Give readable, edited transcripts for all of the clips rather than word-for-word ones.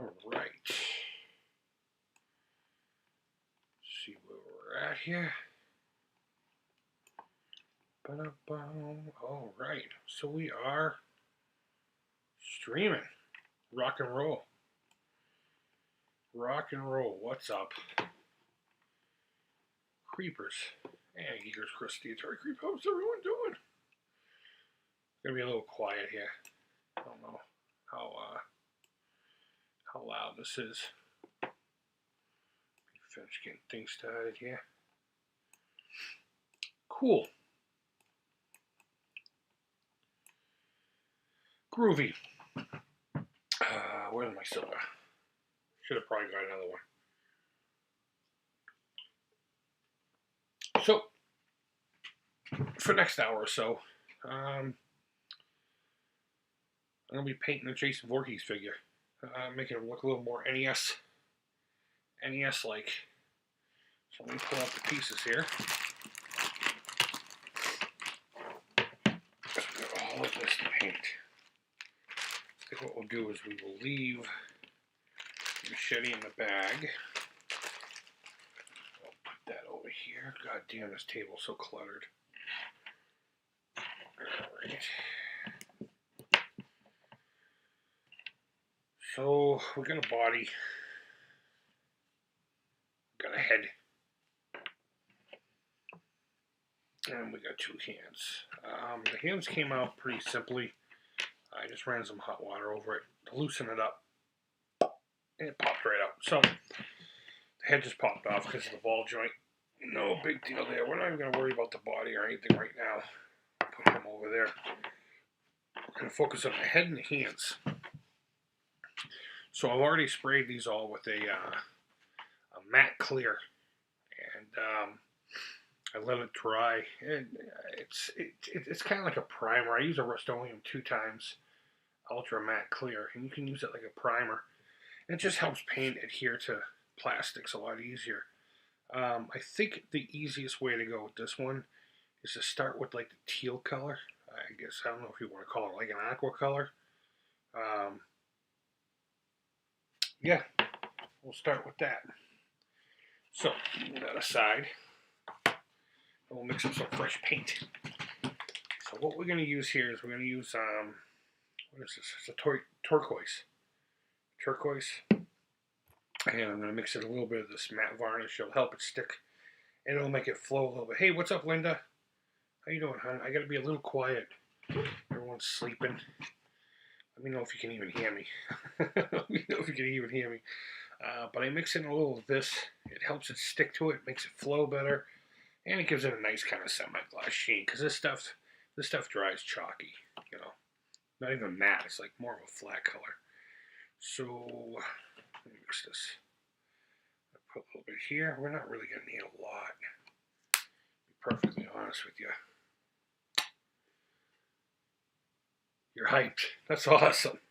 Alright. See where we're at here. Alright, so we are streaming. Rock and roll. Rock and roll, what's up? Creepers. And Geekers, Chris, the Atari Creep. How's everyone doing? Gonna be a little quiet here. I don't know how loud this is. Finish getting things started here. Cool. Groovy. Where's my soda? Should have probably got another one. So, for the next hour or so, I'm going to be painting a Jason Voorhees figure. Making it look a little more NES-like. So let me pull out the pieces here. Got all of this to paint. I think what we'll do is we will leave the machete in the bag. I'll put that over here. God damn, this table's so cluttered. Alright. So, we got a body. Got a head. And we got two hands. The hands came out pretty simply. I just ran some hot water over it to loosen it up. And it popped right out. So, the head just popped off because of the ball joint. No big deal there. We're not even going to worry about the body or anything right now. Put them over there. We're going to focus on the head and the hands. So I've already sprayed these all with a matte clear. And I let it dry. And it's kind of like a primer. I use a Rust-Oleum 2 times Ultra Matte Clear. And you can use it like a primer. And it just helps paint adhere to plastics a lot easier. I think the easiest way to go with this one is to start with like the teal color. I guess, I don't know if you want to call it like an aqua color. Yeah, we'll start with that. So, move that aside. And we'll mix up some fresh paint. So what we're going to use here is we're going to use, what is this? It's a turquoise. Turquoise. And I'm going to mix it a little bit of this matte varnish. It'll help it stick. And it'll make it flow a little bit. Hey, what's up, Linda? How you doing, hon? I got to be a little quiet. Everyone's sleeping. Let me know if you can even hear me. Let me know if you can even hear me. But I mix in a little of this. It helps it stick to it, makes it flow better, and it gives it a nice kind of semi-gloss sheen. Because this stuff dries chalky, you know, not even matte. It's like more of a flat color. So let me mix this. I'll put a little bit here. We're not really gonna need a lot. To be perfectly honest with you. You're hyped. That's awesome.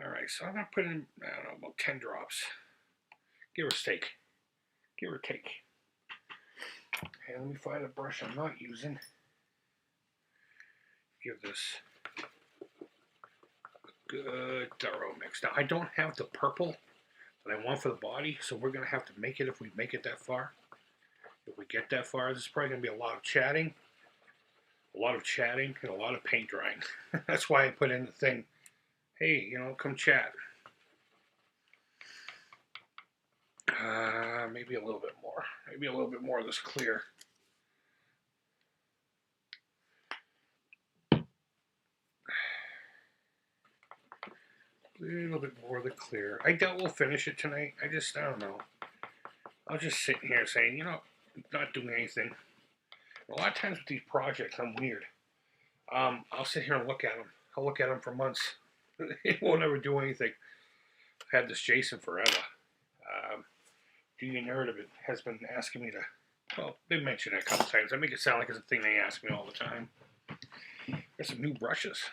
Alright, so I'm going to put in, I don't know, about 10 drops. Give or take. Give or take. Okay, let me find a brush I'm not using. Give this a good thorough mix. Now, I don't have the purple that I want for the body, so we're going to have to make it if we make it that far. If we get that far, this is probably going to be a lot of chatting. A lot of chatting and a lot of paint drying. That's why I put in the thing, hey, you know, come chat. Maybe a little bit more. Maybe a little bit more of this clear. A little bit more of the clear. I doubt we'll finish it tonight. I don't know. I'll just sit here saying, you know, not doing anything. A lot of times with these projects, I'm weird. I'll sit here and look at them. I'll look at them for months. It won't ever do anything. I've had this Jason forever. Junior Nerd of it has been asking me to, well, they mentioned it a couple times. I make it sound like it's a thing they ask me all the time. Got some new brushes.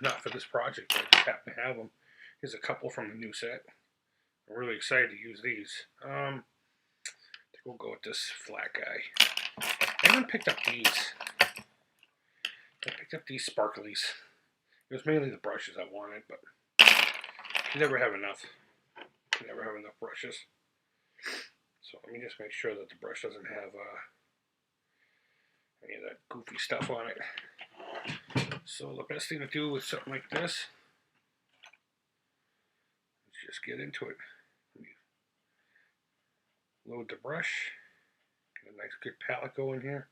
Not for this project, but I just happen to have them. Here's a couple from the new set. I'm really excited to use these. I think we'll go with this flat guy. I haven't picked up these. I picked up these sparklies. It was mainly the brushes I wanted, but You never have enough. You never have enough brushes. So let me just make sure that the brush doesn't have any of that goofy stuff on it. So the best thing to do with something like this is just get into it. Load the brush. Get a nice good palette going here.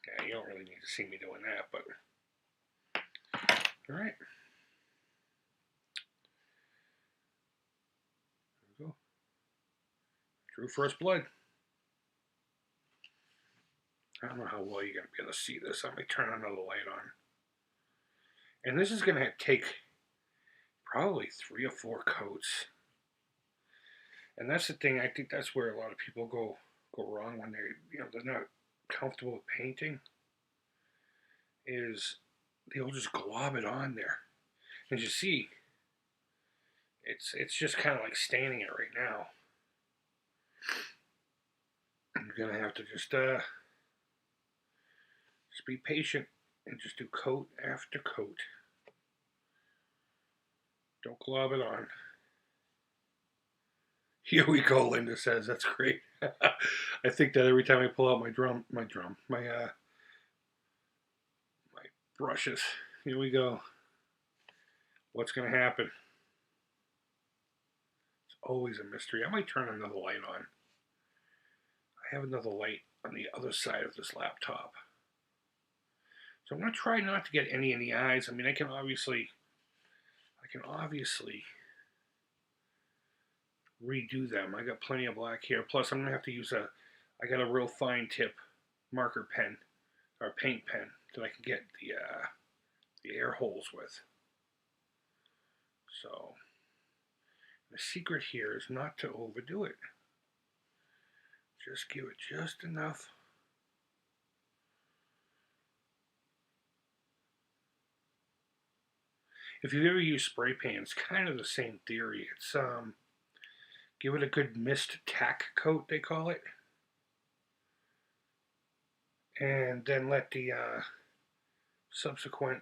Yeah, you don't really need to see me doing that, but all right. There we go. Drew first blood. I don't know how well you're going to be able to see this. I may turn another light on. And this is going to take probably 3 or 4 coats. And that's the thing. I think that's where a lot of people go wrong when they're not comfortable with painting. Is they'll just glob it on there. As you see, it's just kind of like staining it right now. You're gonna have to just be patient and just do coat after coat. Don't glob it on. Here we go, Linda says. That's great. I think that every time I pull out my brushes. Here we go. What's going to happen? It's always a mystery. I might turn another light on. I have another light on the other side of this laptop. So I'm going to try not to get any in the eyes. I mean, I can obviously redo them. I got plenty of black here. Plus, I'm going to have to use I got a real fine tip marker pen or paint pen that I can get the air holes with. So the secret here is not to overdo it. Just give it just enough. If you've ever used spray paint, it's kind of the same theory. It's give it a good mist tack coat, they call it, and then let the subsequent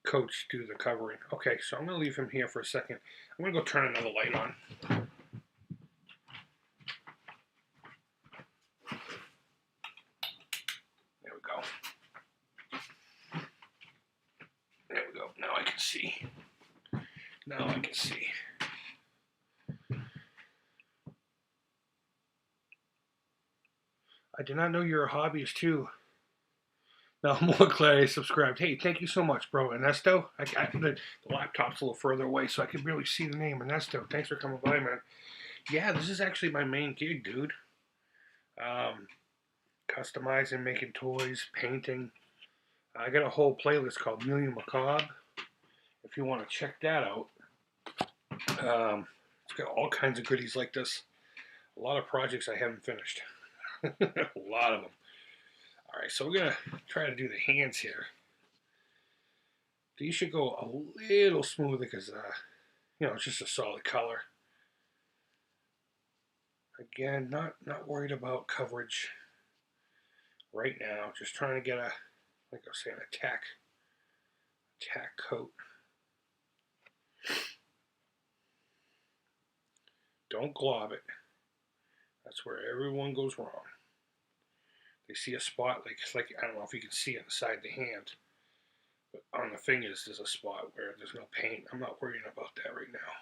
coats do the covering. Okay, so I'm going to leave him here for a second. I'm going to go turn another light on. There we go. There we go. Now I can see. Now I can see. I did not know you're a hobbyist too. Now I'm more glad I subscribed. Hey, thank you so much, bro. Ernesto, the laptop's a little further away, so I can really see the name. Ernesto, thanks for coming by, man. Yeah, this is actually my main gig, dude. Customizing, making toys, painting. I got a whole playlist called Million Macabre. If you want to check that out, it's got all kinds of goodies like this. A lot of projects I haven't finished. A lot of them. Alright, so we're going to try to do the hands here. These should go a little smoother because, it's just a solid color. Again, not worried about coverage right now. Just trying to get like I was saying, a tack coat. Don't glob it. That's where everyone goes wrong. They see a spot, like I don't know if you can see it inside the hand, but on the fingers there's a spot where there's no paint. I'm not worrying about that right now.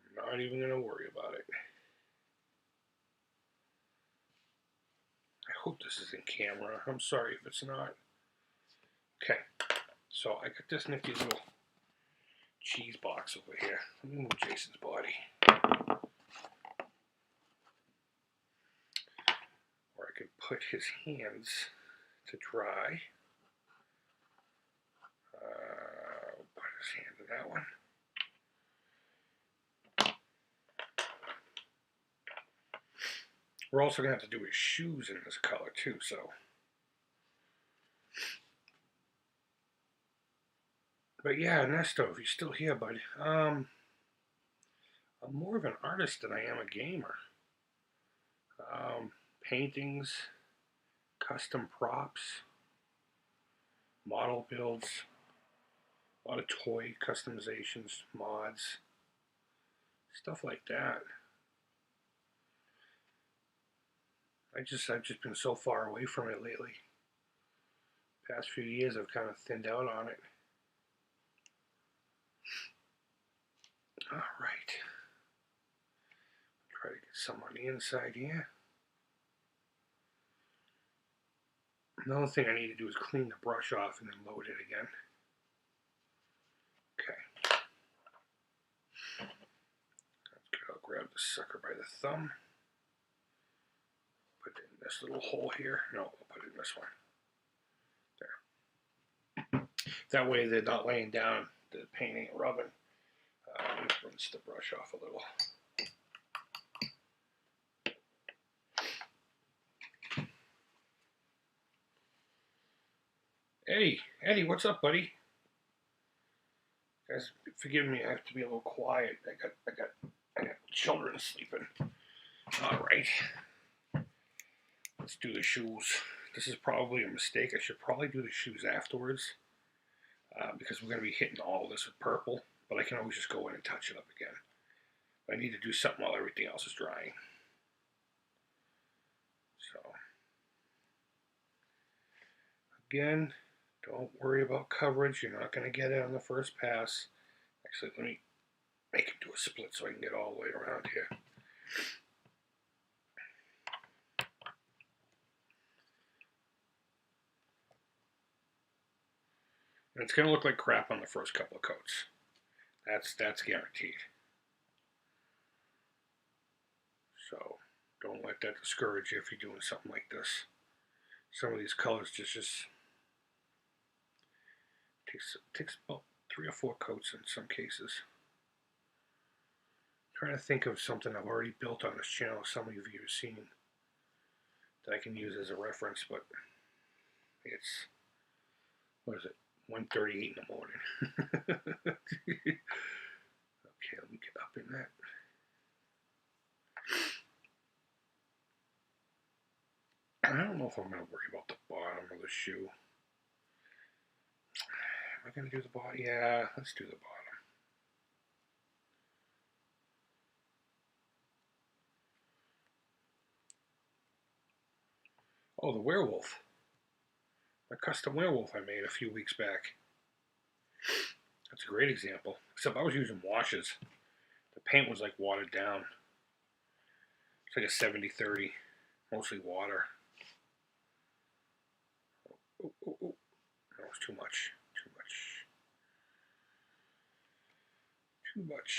I'm not even going to worry about it. I hope this is in camera. I'm sorry if it's not. Okay, so I got this nifty little cheese box over here. Let me move Jason's body. Where I can put his hands to dry. Put his hand in that one. We're also going to have to do his shoes in this color too, so. But yeah, Ernesto, if you're still here, bud, I'm more of an artist than I am a gamer. Paintings, custom props, model builds, a lot of toy customizations, mods, stuff like that. I've just been so far away from it lately. Past few years I've kind of thinned out on it. Alright. Try to get some on the inside here. Another thing I need to do is clean the brush off and then load it again. Okay. I'll grab the sucker by the thumb. Put it in this little hole here. No, I'll put it in this one. There. That way they're not laying down, the paint ain't rubbing. Let me rinse the brush off a little. Eddie, what's up, buddy? Guys, forgive me. I have to be a little quiet. I got children sleeping. All right, let's do the shoes. This is probably a mistake. I should probably do the shoes afterwards because we're going to be hitting all this with purple. But I can always just go in and touch it up again. I need to do something while everything else is drying. So, again, don't worry about coverage. You're not going to get it on the first pass. Actually, let me make it do a split so I can get all the way around here. And it's going to look like crap on the first couple of coats. That's guaranteed. So don't let that discourage you if you're doing something like this. Some of these colors just takes about 3 or 4 coats in some cases. I'm trying to think of something I've already built on this channel. Some of you have seen that I can use as a reference, but it's, what is it? 1:38 in the morning. Okay, let me get up in that. I don't know if I'm going to worry about the bottom of the shoe. Am I going to do the bottom? Yeah, let's do the bottom. Oh, the werewolf. My custom werewolf I made a few weeks back. That's a great example. Except I was using washes. The paint was like watered down. It's like a 70-30. Mostly water. Oh. That was too much. Too much.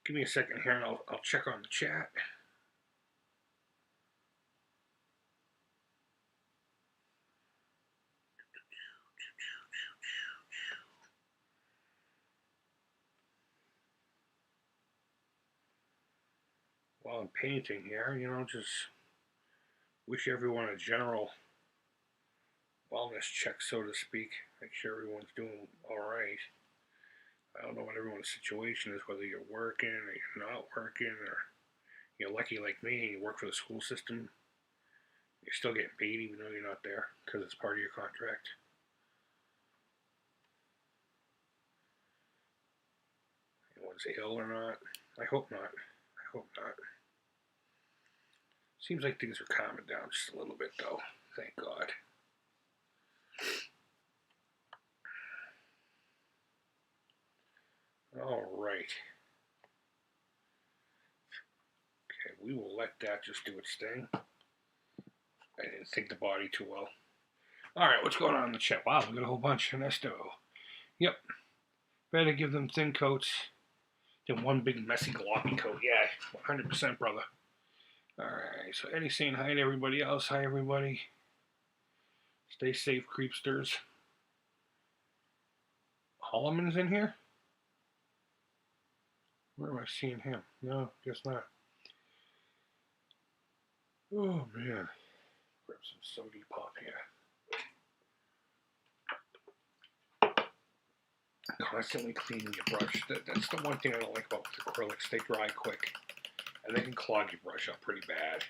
Give me a second here and I'll check on the chat. While I'm painting here, just wish everyone a general wellness check, so to speak. Make sure everyone's doing all right. I don't know what everyone's situation is, whether you're working or you're not working, or you're lucky like me and you work for the school system. You're still getting paid even though you're not there because it's part of your contract. Anyone's ill or not? I hope not. Seems like things are calming down just a little bit though. Thank God. All right. Okay, we will let that just do its thing. I didn't think the body too well. All right, what's going on in the chat? Wow, we got a whole bunch. Ernesto. Yep. Better give them thin coats than one big messy gloppy coat. Yeah, 100%, brother. All right, so Eddie's saying hi to everybody else. Hi, everybody. Stay safe, creepsters. Holloman's in here? Where am I seeing him? No, guess not. Oh, man. Grab some sody pop here. Constantly cleaning your brush. That's the one thing I don't like about acrylics. They dry quick. And they can clog your brush up pretty bad.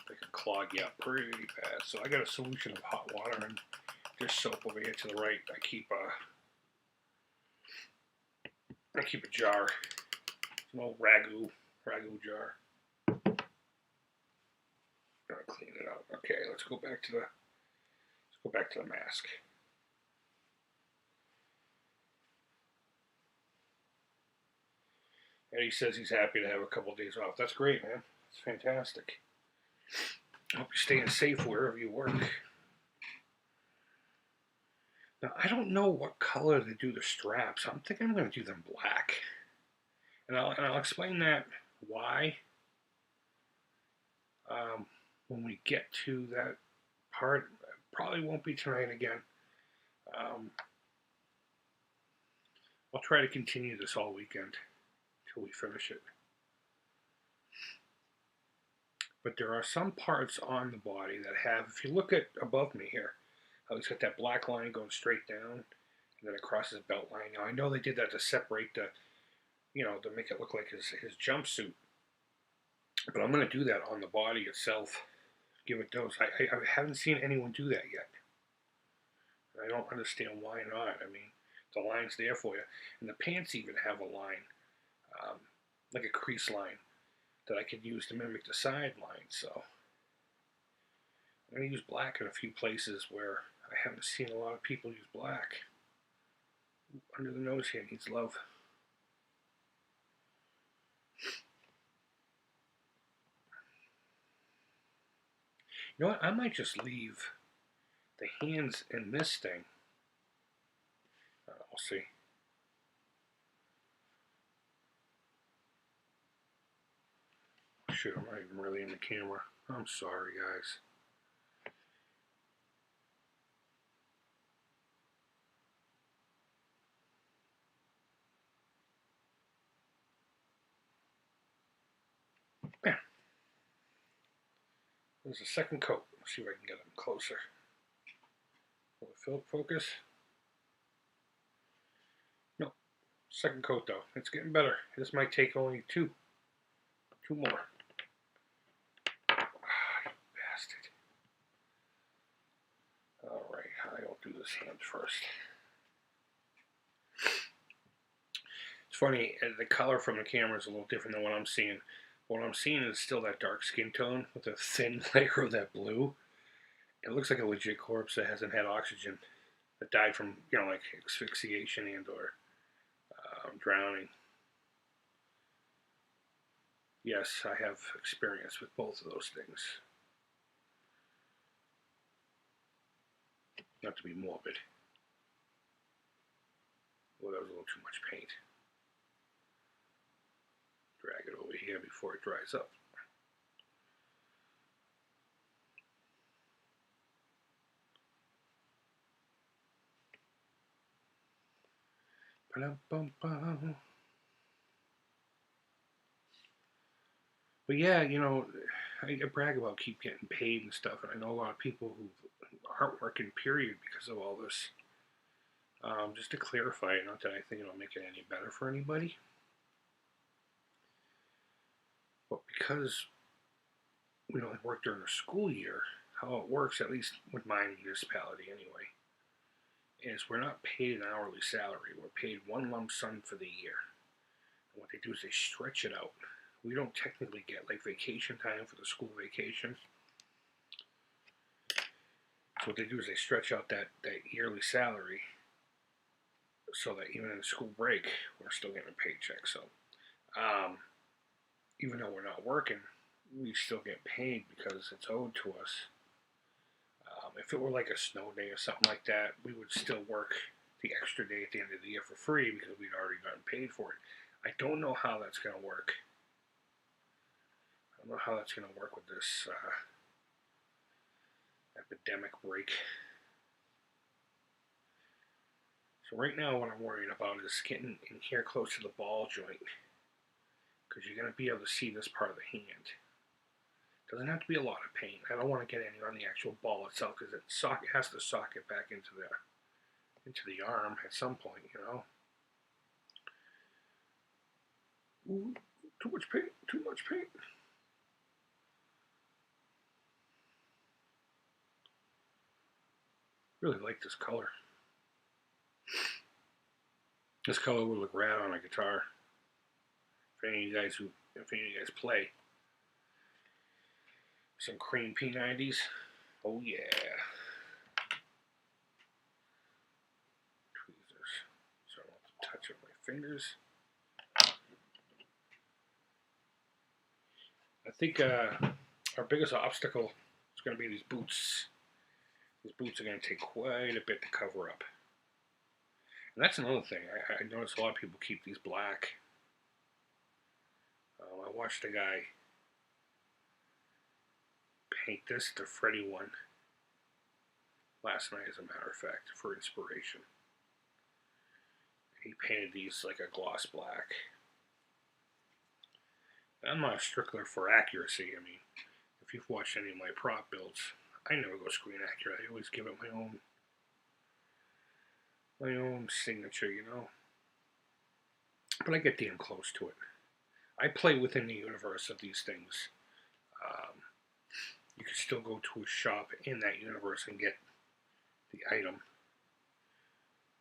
They can clogged, yeah, pretty bad. So I got a solution of hot water and just soap over here to the right. I keep a jar, an old ragu jar. Gotta clean it out. Okay, let's go back to the mask. And he says he's happy to have a couple of days off. That's great, man. That's fantastic. I hope you're staying safe wherever you work. Now, I don't know what color they do the straps. I'm thinking I'm going to do them black. And I'll explain that why when we get to that part. Probably won't be tonight again. I'll try to continue this all weekend till we finish it. But there are some parts on the body that have, if you look at above me here, how he's got that black line going straight down, and then across his belt line. Now I know they did that to separate the, to make it look like his jumpsuit. But I'm going to do that on the body itself. Give it those. I haven't seen anyone do that yet. I don't understand why not. I mean, the line's there for you. And the pants even have a line, like a crease line, that I could use to mimic the side line. So I'm going to use black in a few places where I haven't seen a lot of people use black. Under the nose here needs love. You know what? I might just leave the hands in this thing. We'll see. Shoot, I'm not even really in the camera. I'm sorry, guys. Yeah. There's a second coat. Let's see if I can get them closer. Will it focus? No. Second coat, though. It's getting better. This might take only two more. Bastard. Alright, I'll do this hand first. It's funny, the color from the camera is a little different than what I'm seeing. What I'm seeing is still that dark skin tone with a thin layer of that blue. It looks like a legit corpse that hasn't had oxygen, that died from, like asphyxiation and or drowning. Yes, I have experience with both of those things. Not to be morbid. Well, that was a little too much paint. Drag it over here before it dries up. Ba-dum-bum-bum. But yeah, I brag about keep getting paid and stuff, and I know a lot of people who aren't working, period, because of all this. Just to clarify, not that I think it'll make it any better for anybody, but because we don't work during the school year, how it works, at least with my municipality anyway, is we're not paid an hourly salary. We're paid one lump sum for the year. And what they do is they stretch it out. We don't technically get like vacation time for the school vacation. So what they do is they stretch out that yearly salary so that even in the school break, we're still getting a paycheck. So even though we're not working, we still get paid because it's owed to us. If it were like a snow day or something like that, we would still work the extra day at the end of the year for free because we'd already gotten paid for it. I don't know how that's going to work. I don't know how that's going to work with this epidemic break. So right now what I'm worried about is getting in here close to the ball joint, because you're going to be able to see this part of the hand. Doesn't have to be a lot of paint. I don't want to get any on the actual ball itself, because it has to socket back into the arm at some point, Ooh, too much paint, too much paint. Really like this color. This color would look rad on a guitar. If any of you guys play some cream P90s, oh yeah. Tweezers, so I don't have to touch up my fingers. I think our biggest obstacle is going to be these boots. These boots are going to take quite a bit to cover up. And that's another thing. I noticed a lot of people keep these black. I watched a guy paint this, the Freddy one, last night, as a matter of fact, for inspiration. He painted these like a gloss black. I'm not a stickler for accuracy. I mean, if you've watched any of my prop builds, I never go screen accurate. I always give it my own signature, you know. But I get damn close to it. I play within the universe of these things. You can still go to a shop in that universe and get the item.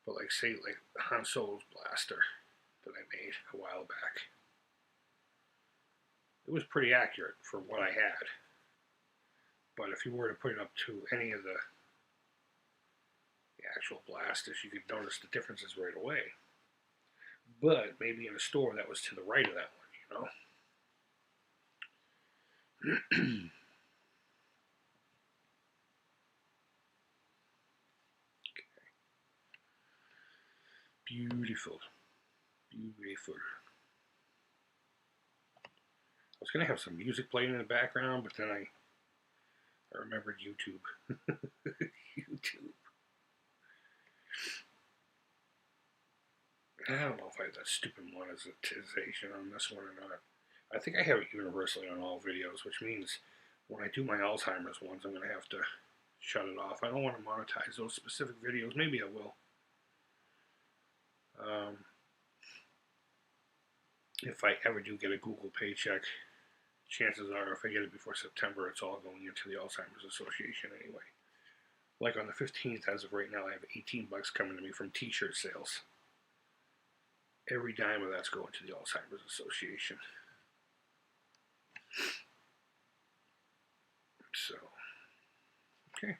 But like, say, like Han Solo's blaster that I made a while back. It was pretty accurate for what I had. But if you were to put it up to any of the actual blasters, you could notice the differences right away. But maybe in a store that was to the right of that one, you know? Beautiful. Beautiful. I was going to have some music playing in the background, but then I remembered YouTube. YouTube. I don't know if I have that stupid monetization on this one or not. I think I have it universally on all videos, which means when I do my Alzheimer's ones, I'm going to have to shut it off. I don't want to monetize those specific videos. Maybe I will. If I ever do get a Google paycheck, chances are if I get it before September, it's all going into the Alzheimer's Association anyway. Like on the 15th, as of right now, I have 18 bucks coming to me from t-shirt sales. Every dime of that's going to the Alzheimer's Association. So, okay.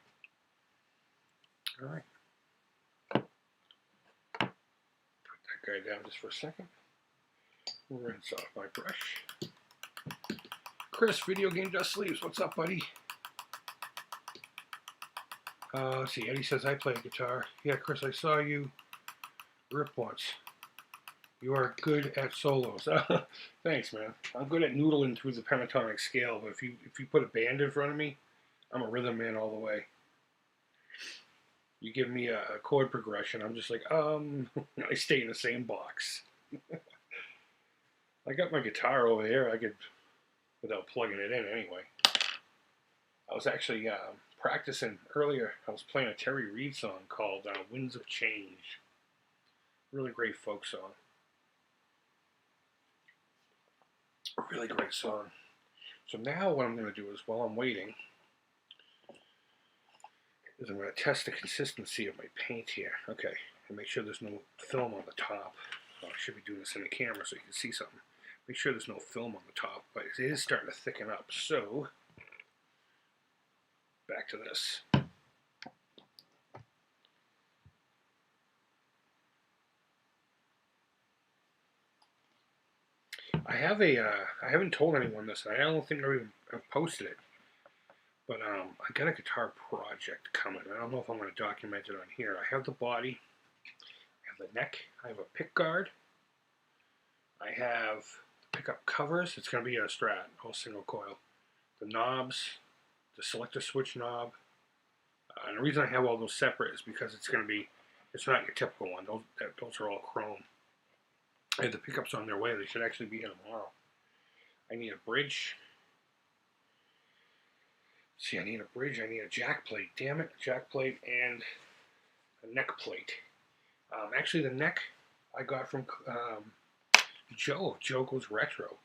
All right. Put that guy down just for a second. Rinse off my brush. Chris, Video Game Just Sleeves. What's up, buddy? Let's see. Eddie says, I play guitar. Yeah, Chris, I saw you rip once. You are good at solos. Thanks, man. I'm good at noodling through the pentatonic scale, but if you put a band in front of me, I'm a rhythm man all the way. You give me a chord progression, I'm just like, I stay in the same box. I got my guitar over here. I could, without plugging it in anyway. I was actually practicing earlier. I was playing a Terry Reid song called Winds of Change. Really great folk song. A really great song. So now what I'm going to do is, while I'm waiting, is I'm going to test the consistency of my paint here. Okay, and make sure there's no film on the top. Well, I should be doing this in the camera so you can see something. Make sure there's no film on the top, but it is starting to thicken up. So, back to this. I haven't told anyone this, and I don't think I've posted it, but I got a guitar project coming. I don't know if I'm going to document it on here. I have the body, I have the neck, I have a pick guard, I have the pickup covers. It's going to be a Strat, all single coil. The knobs, the selector switch knob, and the reason I have all those separate is because it's not your typical one. Those are all chrome. I have the pickups on their way. They should actually be here tomorrow. I need a bridge. See, I need a bridge. I need a jack plate. Damn it, a jack plate and a neck plate. Actually, the neck I got from Joe. Joe Goes Retro.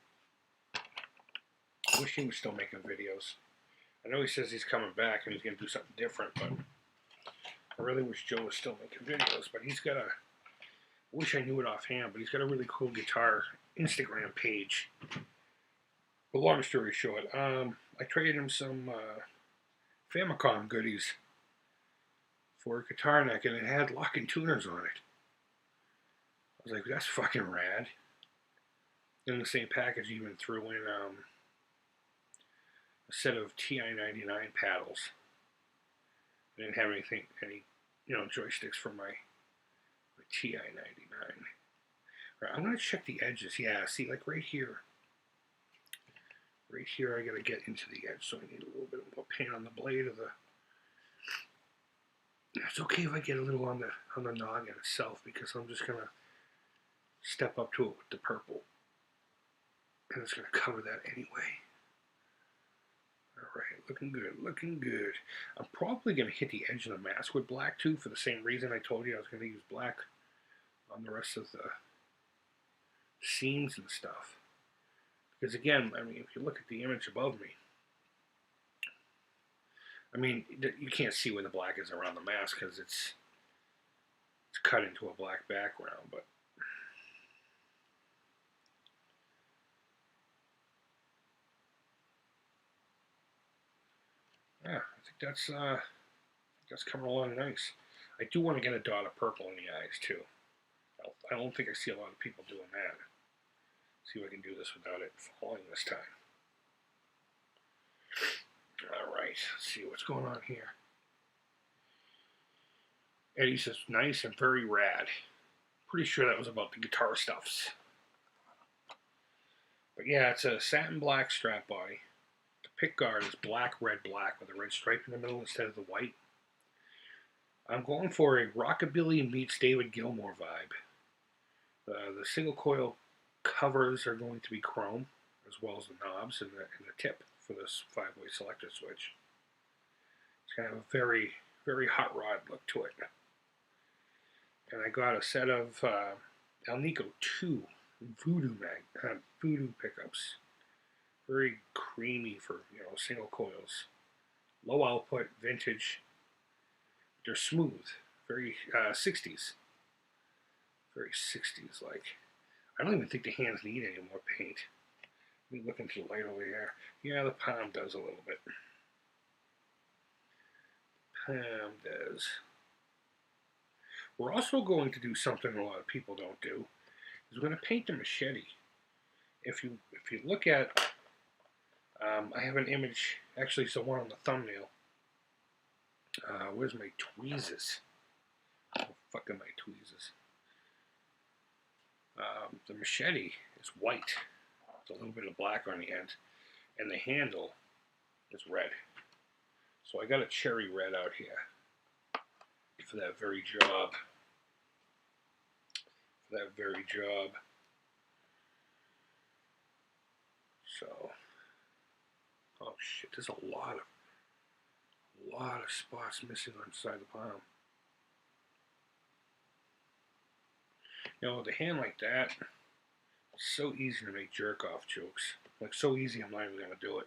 I wish he was still making videos. I know he says he's coming back and he's going to do something different, but I really wish Joe was still making videos, but he's got a, I wish I knew it offhand, but he's got a really cool guitar Instagram page. But long story short, I traded him some Famicom goodies for a guitar neck, and it had locking tuners on it. I was like, that's fucking rad. In the same package, he even threw in a set of TI-99 paddles. I didn't have anything, any joysticks for my TI-99. Right, I'm gonna check the edges. Yeah, see, like right here. Right here, I gotta get into the edge, so I need a little bit more paint on the blade of the. It's okay if I get a little on the noggin itself, because I'm just gonna step up to it with the purple, and it's gonna cover that anyway. Alright, looking good, looking good. I'm probably going to hit the edge of the mask with black too, for the same reason I told you I was going to use black on the rest of the seams and stuff. Because again, I mean, if you look at the image above me, I mean, you can't see where the black is around the mask because it's cut into a black background, but yeah, I think that's coming along nice. I do want to get a dot of purple in the eyes too. I don't think I see a lot of people doing that. See if I can do this without it falling this time. Alright, let's see what's going on here. Eddie says, nice and very rad. Pretty sure that was about the guitar stuffs. But yeah, it's a satin black strap body. The pick guard is black, red, black with a red stripe in the middle instead of the white. I'm going for a rockabilly meets David Gilmour vibe. The single coil covers are going to be chrome, as well as the knobs and the tip for this 5-way selector switch. It's going to have a very, very hot rod look to it. And I got a set of Alnico 2 Voodoo pickups. Very creamy for single coils. Low output, vintage. They're smooth, very 60s. Very 60s like. I don't even think the hands need any more paint. Let me look into the light over here. Yeah, the palm does a little bit. Palm does. We're also going to do something a lot of people don't do. Is we're going to paint the machete. If you look at, I have an image. Actually, it's the one on the thumbnail. Where's my tweezers? Oh, fucking my tweezers. The machete is white with a little bit of black on the end, and the handle is red. So I got a cherry red out here for that very job. So, oh shit, there's a lot of spots missing on the side of the palm. With a hand like that, it's so easy to make jerk-off jokes. Like, so easy I'm not even going to do it.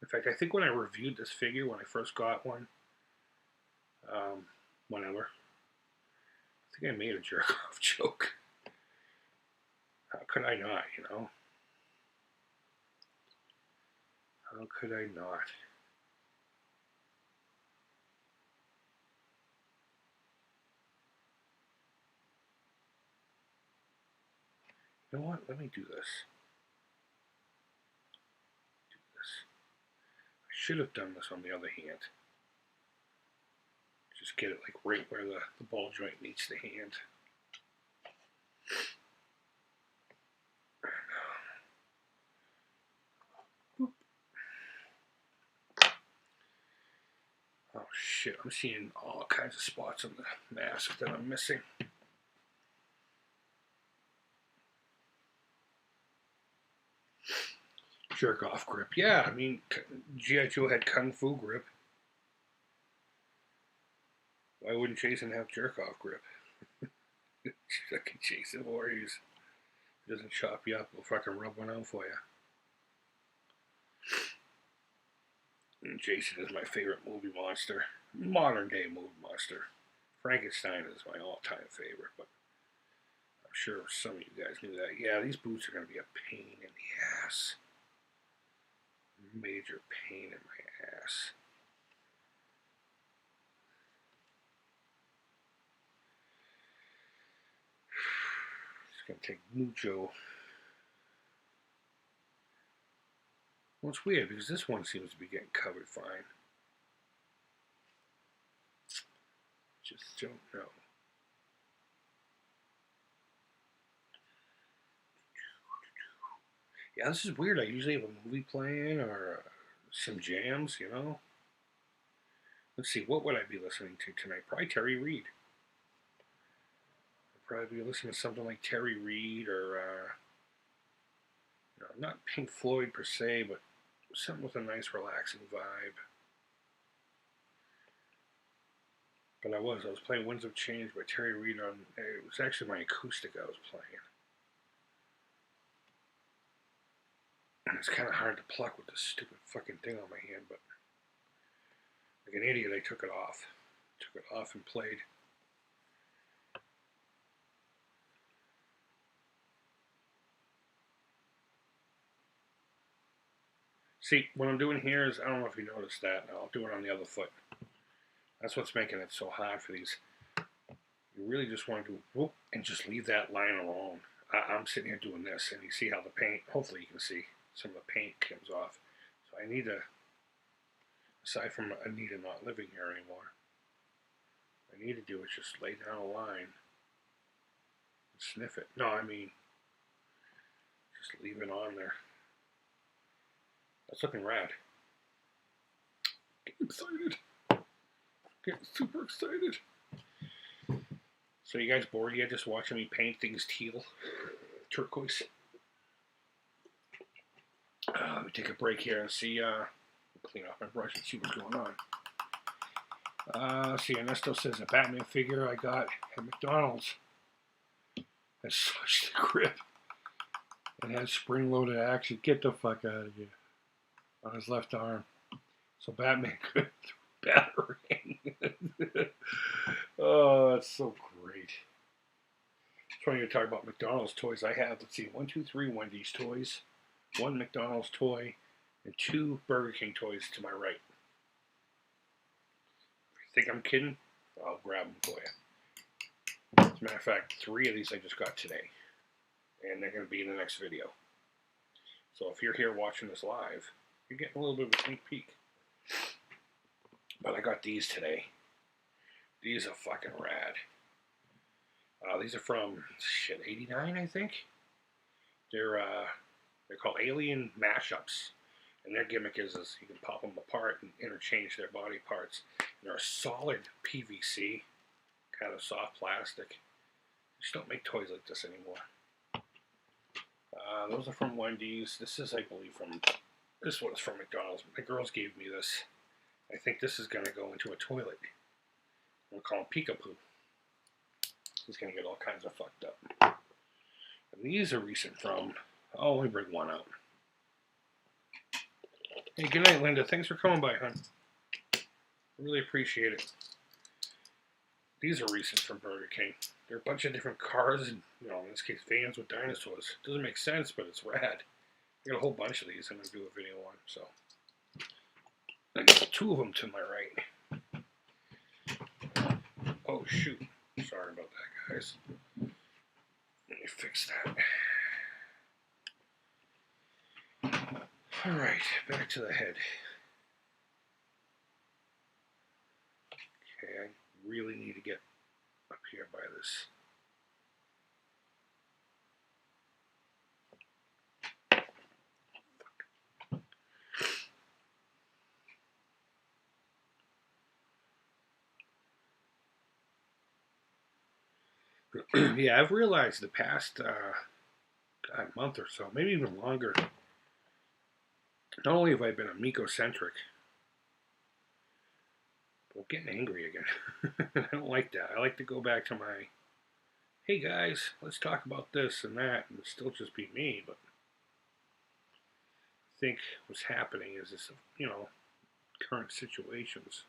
In fact, I think when I reviewed this figure, when I first got one, whenever, I think I made a jerk-off joke. How could I not, How could I not? You know what? Let me do this. I should have done this on the other hand. Just get it like right where the ball joint meets the hand. Boop. Oh shit, I'm seeing all kinds of spots on the mask that I'm missing. Jerk off grip. Yeah, I mean, G.I. Joe had Kung Fu grip. Why wouldn't Jason have jerk off grip? Fucking Jason Voorhees. He doesn't chop you up, he'll fucking rub one out for you. And Jason is my favorite movie monster. Modern day movie monster. Frankenstein is my all-time favorite, but I'm sure some of you guys knew that. Yeah, these boots are going to be a pain in the ass. Major pain in my ass. It's going to take mucho. Well, it's weird because this one seems to be getting covered fine. Just don't know. Yeah, this is weird. I usually have a movie playing or some jams, you know. Let's see, what would I be listening to tonight? Probably Terry Reid. I'd probably be listening to something like Terry Reid or, you know, not Pink Floyd per se, but something with a nice relaxing vibe. But I was playing Winds of Change by Terry Reid on, it was actually my acoustic I was playing. And it's kind of hard to pluck with this stupid fucking thing on my hand, but like an idiot, I took it off. Took it off and played. See, what I'm doing here is, I don't know if you noticed that, I'll do it on the other foot. That's what's making it so hard for these. You really just want to do whoop and just leave that line alone. I'm sitting here doing this, and you see how the paint, hopefully you can see some of the paint comes off. So I need to, aside from Anita not living here anymore, I need to do is just lay down a line and sniff it. No, I mean, just leave it on there. That's looking rad. Getting excited. Getting super excited. So you guys bored yet just watching me paint things teal? Turquoise? Let me take a break here and see, clean off my brush and see what's going on. See, Ernesto says a Batman figure I got at McDonald's has such the grip. It has spring-loaded action. Get the fuck out of here. On his left arm. So Batman could battering. Oh, that's so great. It's funny to talk about McDonald's toys. I have, let's see, 1, 2, 3 Wendy's toys, 1 McDonald's toy, and 2 Burger King toys to my right. If you think I'm kidding, I'll grab them for you. As a matter of fact, 3 of these I just got today. And they're going to be in the next video. So if you're here watching this live, you're getting a little bit of a sneak peek. But I got these today. These are fucking rad. These are from, shit, 89, I think? They're called Alien Mashups. And their gimmick is you can pop them apart and interchange their body parts. And they're a solid PVC, kind of soft plastic. You just don't make toys like this anymore. Those are from Wendy's. This is, I believe, this one is from McDonald's. My girls gave me this. I think this is going to go into a toilet. We'll call him Peekapoo. He's going to get all kinds of fucked up. And these are recent from, oh, let me bring one out. Hey, good night, Linda. Thanks for coming by, hon. I really appreciate it. These are recent from Burger King. They're a bunch of different cars, and, you know, in this case, vans with dinosaurs. Doesn't make sense, but it's rad. I got a whole bunch of these I'm going to do a video on, so. I got 2 of them to my right. Oh, shoot. Sorry about that, guys. Let me fix that. Alright, back to the head. Okay, I really need to get up here by this. Yeah, I've realized the past month or so, maybe even longer, not only have I been Amico-centric, but I'm getting angry again. I don't like that. I like to go back to my, hey guys, let's talk about this and that, and still just be me, but I think what's happening is this, you know, current situations.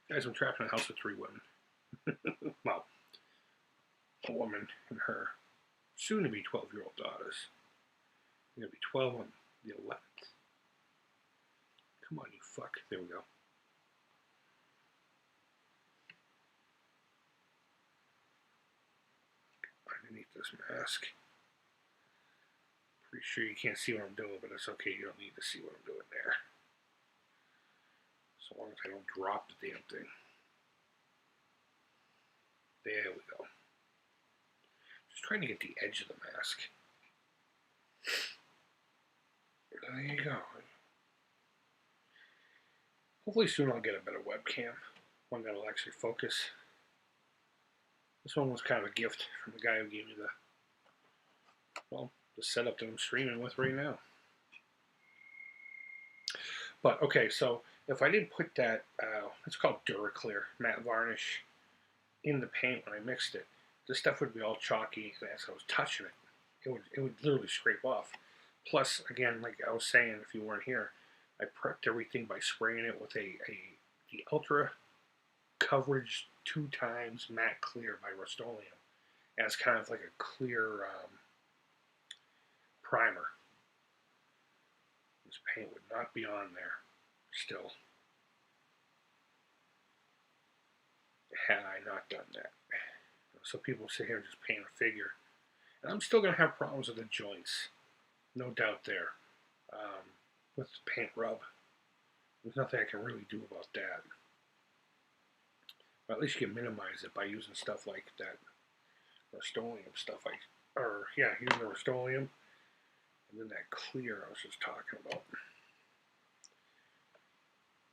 Guys, I'm trapped in a house with 3 women. Well, a woman and her soon-to-be 12-year-old daughters. They're going to be 12 on the 11th. Come on, you fuck. There we go. Underneath this mask. Pretty sure you can't see what I'm doing, but it's okay. You don't need to see what I'm doing there. So long as I don't drop the damn thing. There we go. Just trying to get the edge of the mask. There you go. Hopefully soon I'll get a better webcam. One that'll actually focus. This one was kind of a gift from the guy who gave me the setup that I'm streaming with right now. But okay, so if I didn't put that, it's called Duraclear matte varnish in the paint when I mixed it, this stuff would be all chalky as I was touching it. It would literally scrape off. Plus, again, like I was saying, if you weren't here, I prepped everything by spraying it with the Ultra Coverage 2x Matte Clear by Rust-Oleum as kind of like a clear primer. This paint would not be on there still had I not done that. So people sit here and just paint a figure. And I'm still going to have problems with the joints. No doubt there. With the paint rub. There's nothing I can really do about that. But at least you can minimize it by using stuff like that Rust-Oleum stuff. Using the Rust-Oleum. And then that clear I was just talking about.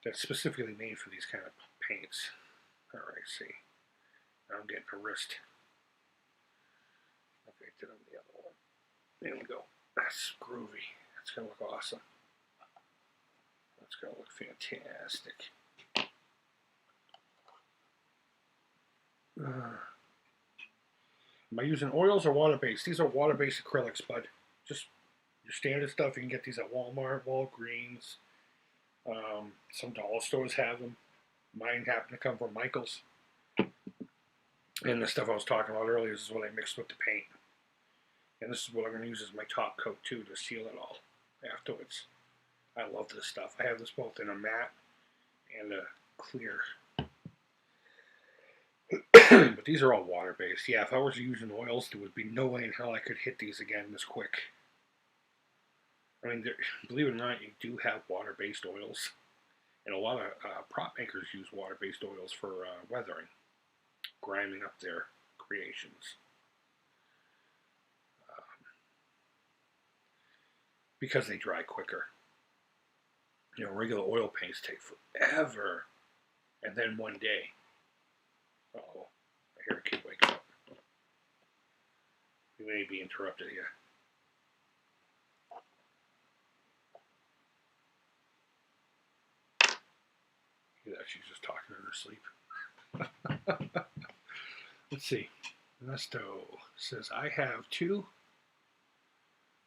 That's specifically made for these kind of paints. Alright, see. Now I'm getting a wrist. Okay, did on the other one. There we go. That's groovy. That's going to look awesome. That's going to look fantastic. Am I using oils or water-based? These are water-based acrylics, bud. Just your standard stuff. You can get these at Walmart, Walgreens. Some dollar stores have them. Mine happen to come from Michael's. And the stuff I was talking about earlier is what I mixed with the paint. And this is what I'm going to use as my top coat too to seal it all afterwards. I love this stuff. I have this both in a matte and a clear. But these are all water-based. Yeah, if I was using oils, there would be no way in hell I could hit these again this quick. I mean, believe it or not, you do have water-based oils. And a lot of prop makers use water-based oils for weathering, grinding up their creations. Because they dry quicker. You know, regular oil paints take forever. And then one day. Uh-oh, I hear a kid waking up. We may be interrupted here. Yeah, she's just talking in her sleep. Let's see. Ernesto says, I have 2,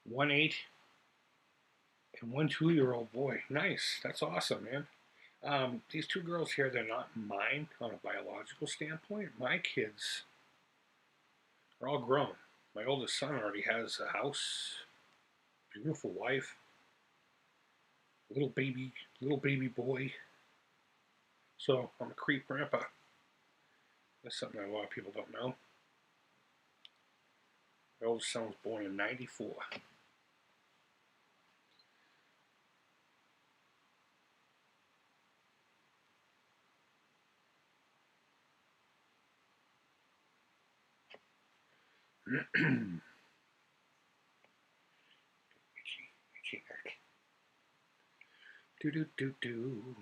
1 8, and 1 2-year-old boy. Nice. That's awesome, man. These 2 girls here, they're not mine on a biological standpoint. My kids are all grown. My oldest son already has a house, beautiful wife, little baby boy. So I'm a creep grandpa. That's something that a lot of people don't know. My oldest son was born in '94. Itchy neck. Do.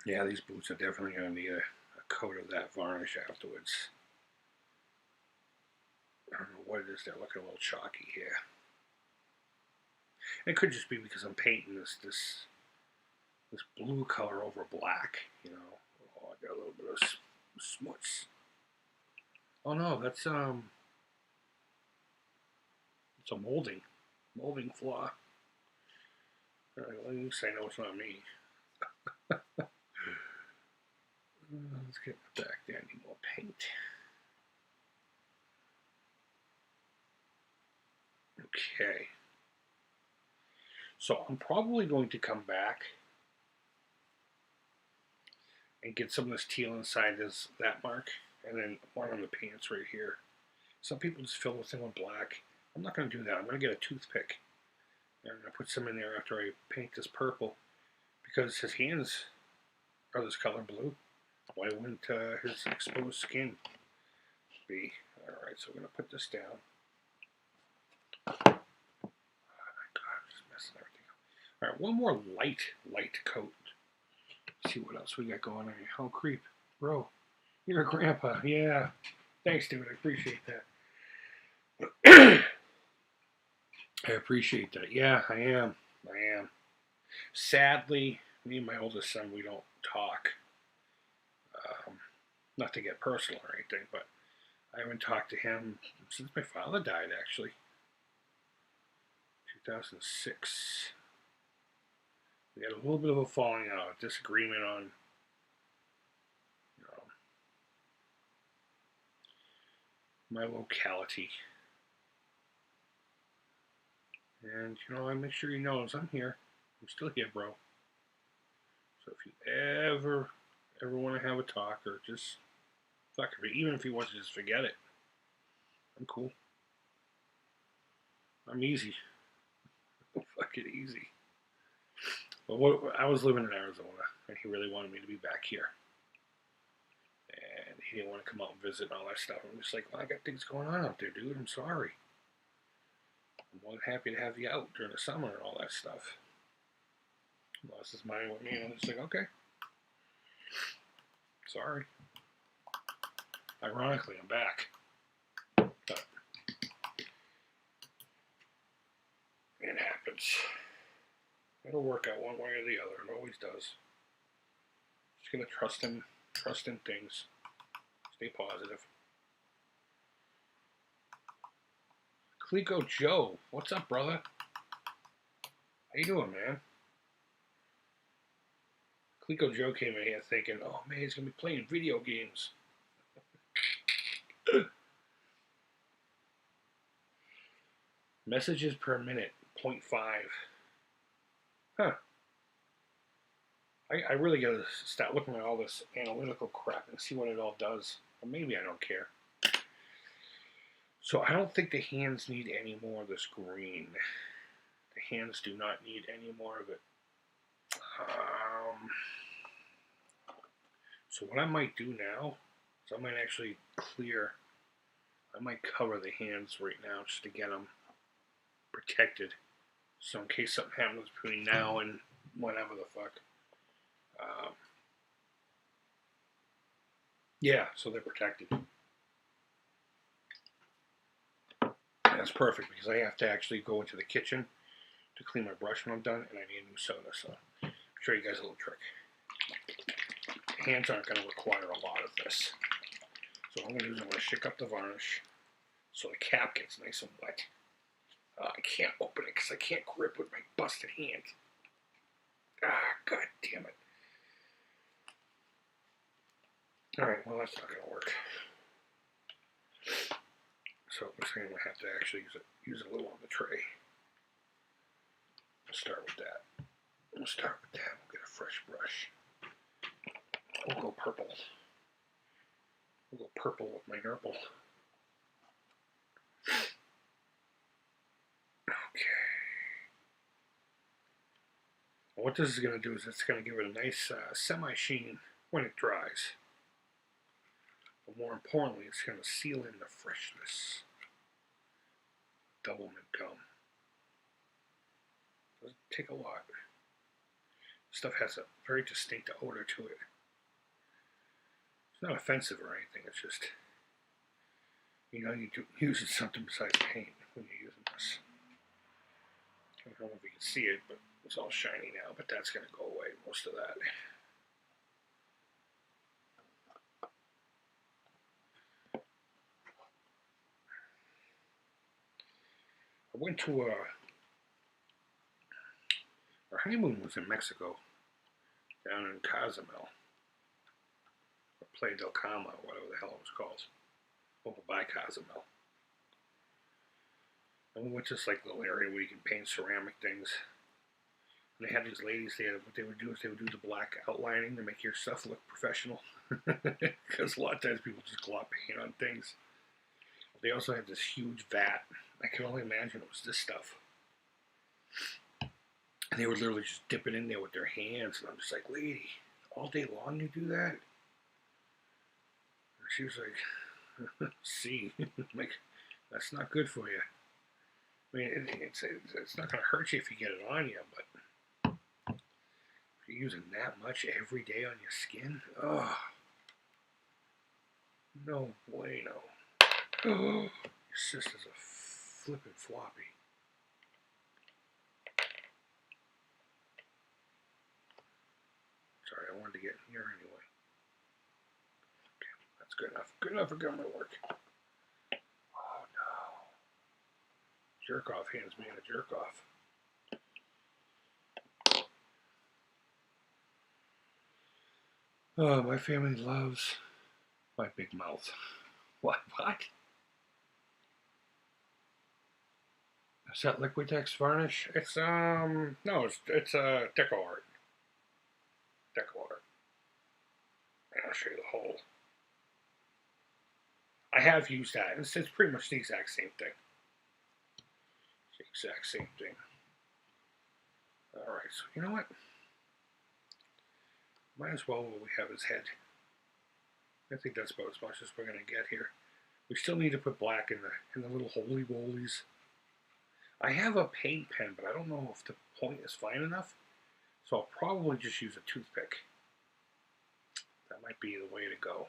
Yeah, these boots are definitely going to need a coat of that varnish afterwards. I don't know what it is. They're looking a little chalky here. It could just be because I'm painting this blue color over black. You know, oh, I got a little bit of smuts. Oh no, that's It's a molding flaw. At least I know it's not me. Let's get back there. I need more paint. Okay. So I'm probably going to come back and get some of this teal inside that mark, and then one on the pants right here. Some people just fill the thing with black. I'm not going to do that. I'm going to get a toothpick and I put some in there after I paint this purple, because his hands are this color blue. Why wouldn't his exposed skin be? Alright, so we're going to put this down. Oh my god, I'm just messing everything up. Alright, one more light coat. Let's see what else we got going on here. Oh, Creep. Bro, you're a grandpa. Yeah. Thanks, dude. I appreciate that. I appreciate that. Yeah, I am. Sadly, me and my oldest son, we don't talk. Not to get personal or anything, but I haven't talked to him since my father died, actually. 2006. We had a little bit of a falling out, disagreement on, my locality. And, I make sure he knows I'm here. I'm still here, bro. So if you ever want to have a talk, or just fuck it, even if he wants to just forget it, I'm cool. I'm easy. Fucking easy. But I was living in Arizona, and he really wanted me to be back here. And he didn't want to come out and visit and all that stuff. I'm just like, well, I got things going on out there, dude. I'm sorry. I'm more than happy to have you out during the summer and all that stuff. He lost his mind with me, and I'm just like, okay. Sorry. Ironically, I'm back. But it happens. It'll work out one way or the other. It always does. Just gonna trust in things. Stay positive. Clico Joe, what's up, brother? How you doing, man? Clico Joe came in here thinking, oh man, he's gonna be playing video games. Messages per minute, 0.5. Huh. I really gotta start looking at all this analytical crap and see what it all does. Or maybe I don't care. So I don't think the hands need any more of this green. The hands do not need any more of it. So what I might do now is I might actually I might cover the hands right now just to get them protected. So in case something happens between now and whatever the fuck. Yeah, so they're protected. That's perfect because I have to actually go into the kitchen to clean my brush when I'm done, and I need a new soda. So I'll show you guys a little trick. Hands aren't going to require a lot of this. So what I'm going to do is I'm going to shake up the varnish so the cap gets nice and wet. I can't open it because I can't grip with my busted hand. God damn it. Alright, well that's not going to work. So it looks like I'm going to have to actually use a little on the tray. We'll start with that. We'll get a fresh brush. We'll go purple. We'll go purple with my nurple. Okay. And what this is going to do is it's going to give it a nice semi-sheen when it dries. But more importantly, it's going to seal in the freshness. Double mint gum. Doesn't take a lot. Stuff has a very distinct odor to it. It's not offensive or anything, it's just, you're using something besides paint when you're using this. I don't know if you can see it, but it's all shiny now, but that's going to go away, most of that. went to our honeymoon was in Mexico, down in Cozumel, or Playa del Carmen, or whatever the hell it was called, over by Cozumel. And we went to this like little area where you can paint ceramic things. And they had these ladies there. What they would do is they would do the black outlining to make your stuff look professional. Because a lot of times people just glop paint on things. They also had this huge vat. I can only imagine it was this stuff. And they would literally just dip it in there with their hands. And I'm just like, lady, all day long you do that? And she was like, see, like, that's not good for you. I mean, it's not going to hurt you if you get it on you, but if you're using that much every day on your skin, oh, no bueno. Oh, your sister's a flippin' floppy. Sorry, I wanted to get in here anyway. Okay, that's good enough. Good enough for government work. Oh no. Jerk off hands being a jerk off. Oh, my family loves my big mouth. What? Is that Liquitex varnish? It's no, it's deco art. Deco art. And I'll show you the hole. I have used that. It's pretty much the exact same thing. It's the exact same thing. Alright, so you know what? Might as well we have his head. I think that's about as much as we're gonna get here. We still need to put black in the little holy wollies. I have a paint pen, but I don't know if the point is fine enough. So I'll probably just use a toothpick. That might be the way to go.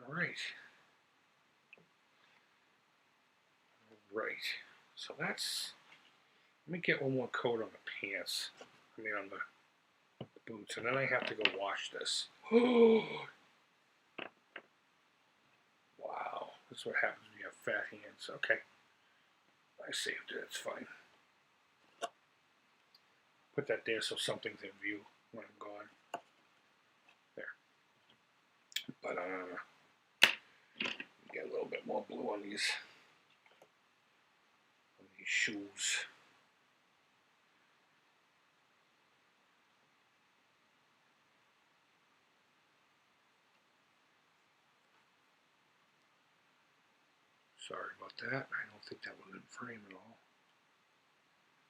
Alright. Alright. So that's... Let me get one more coat on the pants. I mean on the boots. And then I have to go wash this. Oh! Wow. That's what happens when you have fat hands. Okay. I saved it. It's fine. Put that there so something's in view when I'm gone. There. But get a little bit more blue on these shoes. Sorry about that. I don't think that was in frame at all.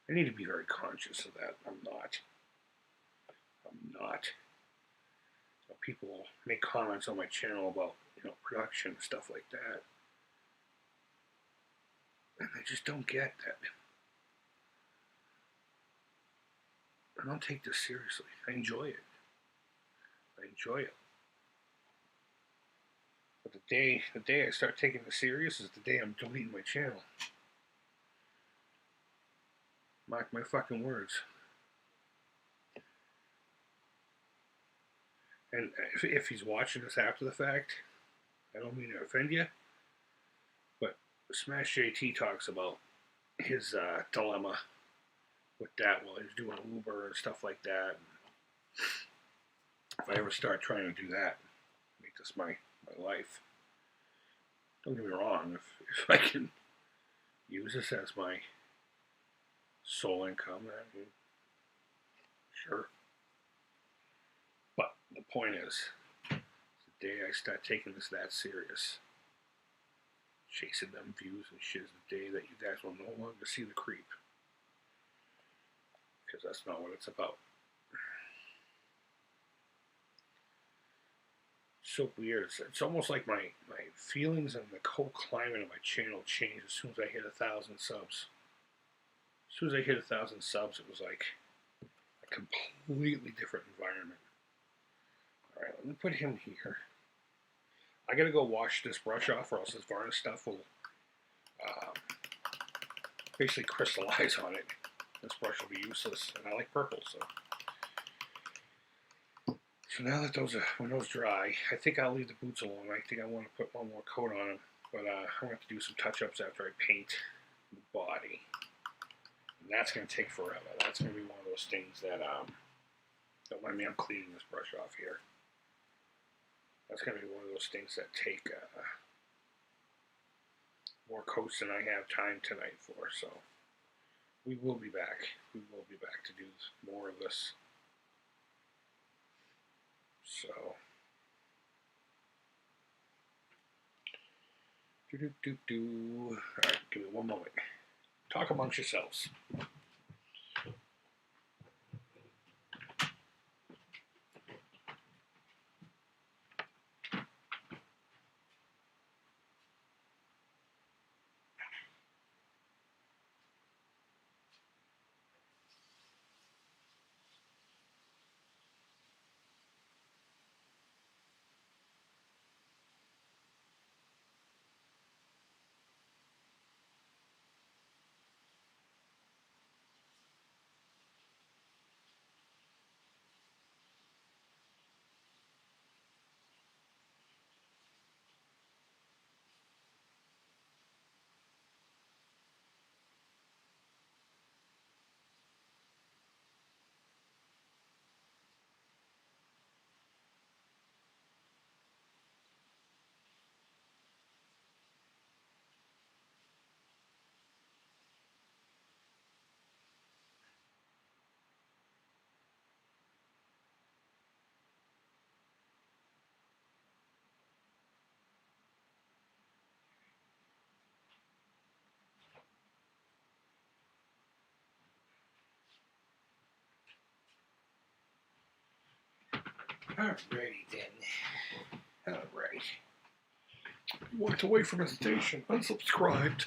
I need to be very conscious of that. I'm not. People make comments on my channel about, production and stuff like that. And I just don't get that. I don't take this seriously. I enjoy it. But the day I start taking this serious is the day I'm deleting my channel. Mark my fucking words. And if he's watching this after the fact, I don't mean to offend you, but Smash JT talks about his dilemma with that while he's doing Uber and stuff like that. If I ever start trying to do that, make this my life, don't get me wrong, if I can use this as my sole income, then sure. But the point is, the day I start taking this that serious, chasing them views and shit, is the day that you guys will no longer see the creep. Because that's not what it's about. So weird. It's almost like my feelings and the whole climate of my channel changed as soon as I hit 1,000 subs. As soon as I hit 1,000 subs, it was like a completely different environment. Alright, let me put him here. I gotta go wash this brush off, or else this varnish stuff will basically crystallize on it. This brush will be useless, and I like purple, so. So now that when those dry, I think I'll leave the boots alone. I think I want to put one more coat on them. But I'm going to have to do some touch-ups after I paint the body. And that's going to take forever. That's going to be one of those things that, don't mind me, I'm cleaning this brush off here. That's going to be one of those things that take more coats than I have time tonight for. So we will be back. We will be back to do more of this. So, All right, give me one moment. Talk amongst yourselves. Alrighty then. Alright. Walked away from a station, unsubscribed.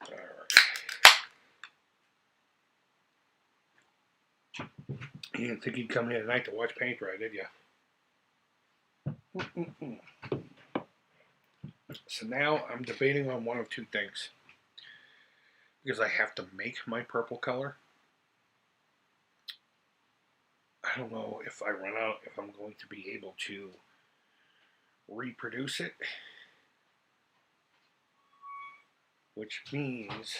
Alright. You didn't think he'd come here tonight to watch paint dry, did you? So now I'm debating on one of two things. Because I have to make my purple color. I don't know if I run out, if I'm going to be able to reproduce it. Which means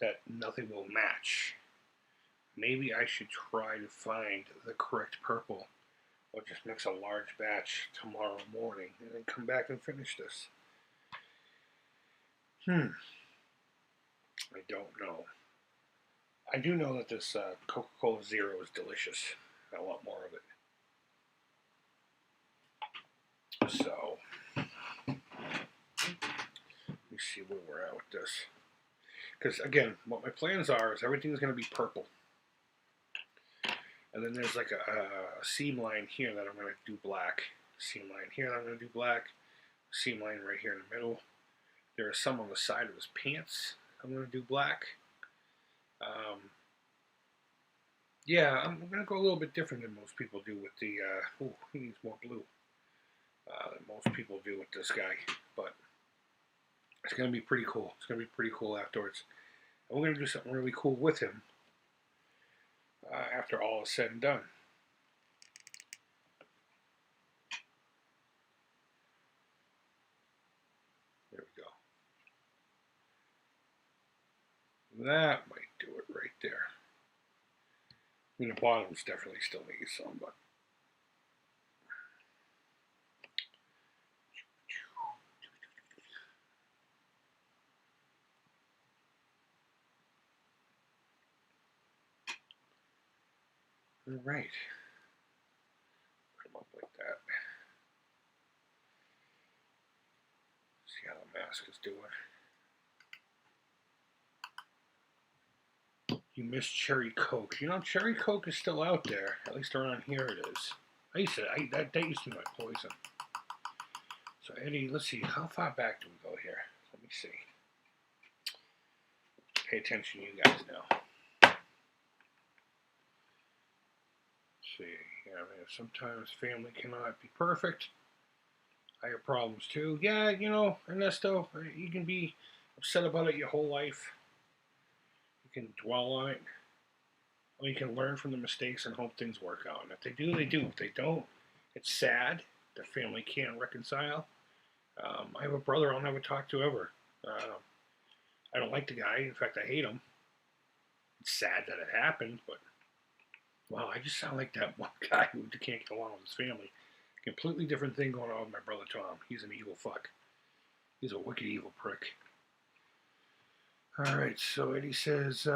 that nothing will match. Maybe I should try to find the correct purple. Or just mix a large batch tomorrow morning and then come back and finish this. I don't know. I do know that this Coca-Cola Zero is delicious. I want more of it. So, let me see where we're at with this. Because, again, what my plans are is everything's going to be purple. And then there's like a seam line here that I'm going to do black. Seam line here that I'm going to do black. Seam line right here in the middle. There are some on the side of his pants I'm going to do black. Yeah, I'm going to go a little bit different than most people do with the, he needs more blue, than most people do with this guy, but it's going to be pretty cool. It's going to be pretty cool afterwards. And we're going to do something really cool with him after all is said and done. There we go. That might do it right there. I mean, the bottoms definitely still need some, but all right. Put them up like that. See how the mask is doing. You missed Cherry Coke. You know, Cherry Coke is still out there. At least around here it is. That used to be my poison. So Eddie, let's see, how far back do we go here? Let me see. Pay attention, you guys now. Let's see, yeah, man, sometimes family cannot be perfect. I have problems too. Yeah, you know, Ernesto, you can be upset about it your whole life. You can dwell on it. Or you can learn from the mistakes and hope things work out. And if they do, they do. If they don't, it's sad. The family can't reconcile. I have a brother I'll never talk to ever. I don't like the guy. In fact, I hate him. It's sad that it happened, but wow, I just sound like that one guy who can't get along with his family. Completely different thing going on with my brother Tom. He's an evil fuck. He's a wicked evil prick. All right, so Eddie says,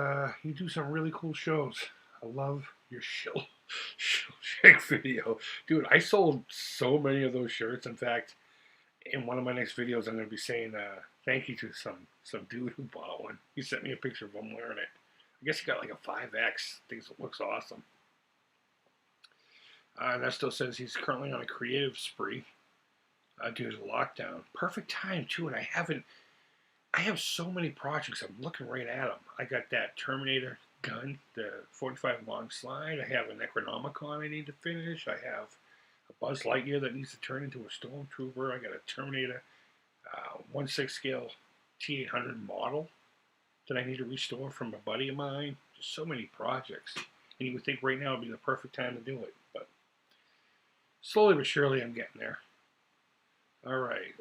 you do some really cool shows. I love your shill shake video. Dude, I sold so many of those shirts. In fact, in one of my next videos, I'm going to be saying thank you to some dude who bought one. He sent me a picture of him wearing it. I guess he got like a 5X. Thinks it looks awesome. Nesto says he's currently on a creative spree due to lockdown. Perfect time, too, and I have so many projects. I'm looking right at them. I got that Terminator gun, the 45 long slide. I have a Necronomicon I need to finish. I have a Buzz Lightyear that needs to turn into a Stormtrooper. I got a Terminator 1/6 scale T800 model that I need to restore from a buddy of mine. Just so many projects. And you would think right now would be the perfect time to do it. But slowly but surely I'm getting there. All right.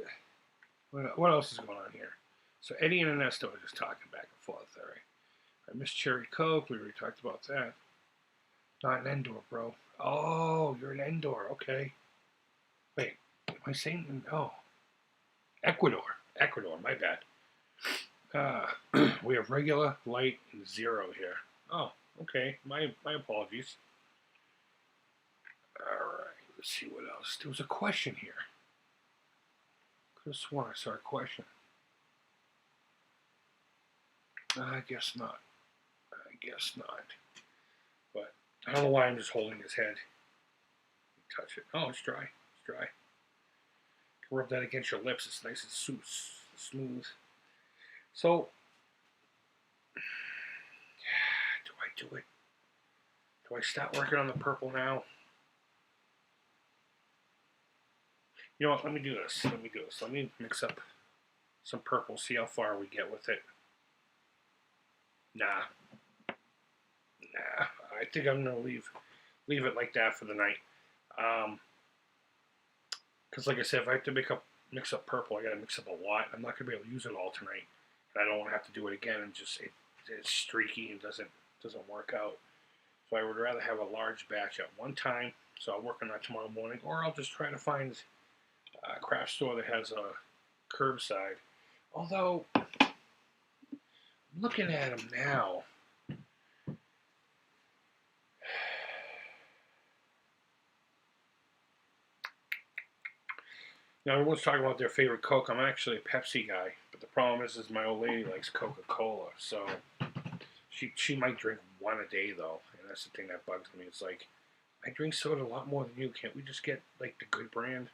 What else is going on here? So Eddie and Ernesto are just talking back and forth. All right. I miss Cherry Coke. We already talked about that. Not an Endor, bro. Oh, you're an Endor. Okay. Wait. Am I saying? Oh. Ecuador. My bad. We have regular, light, and zero here. Oh, okay. My apologies. All right. Let's see what else. There was a question here. Could have sworn I saw a question. I guess not. But I don't know why I'm just holding his head. Touch it. Oh, it's dry. You can rub that against your lips. It's nice and smooth. So, do I do it? Do I start working on the purple now? You know what? Let me do this. Let me mix up some purple. See how far we get with it. Nah. I think I'm gonna leave it like that for the night. Because like I said, if I have to mix up purple, I gotta mix up a lot. I'm not gonna be able to use it all tonight, and I don't want to have to do it again and just it's streaky and doesn't work out. So I would rather have a large batch at one time. So I'll work on that tomorrow morning, or I'll just try to find a craft store that has a curbside. Although, looking at them now, now everyone's talking about their favorite Coke. I'm actually a Pepsi guy, but the problem is my old lady likes Coca-Cola, so she might drink one a day though, and that's the thing that bugs me. It's like, I drink soda a lot more than you. Can't we just get like the good brand,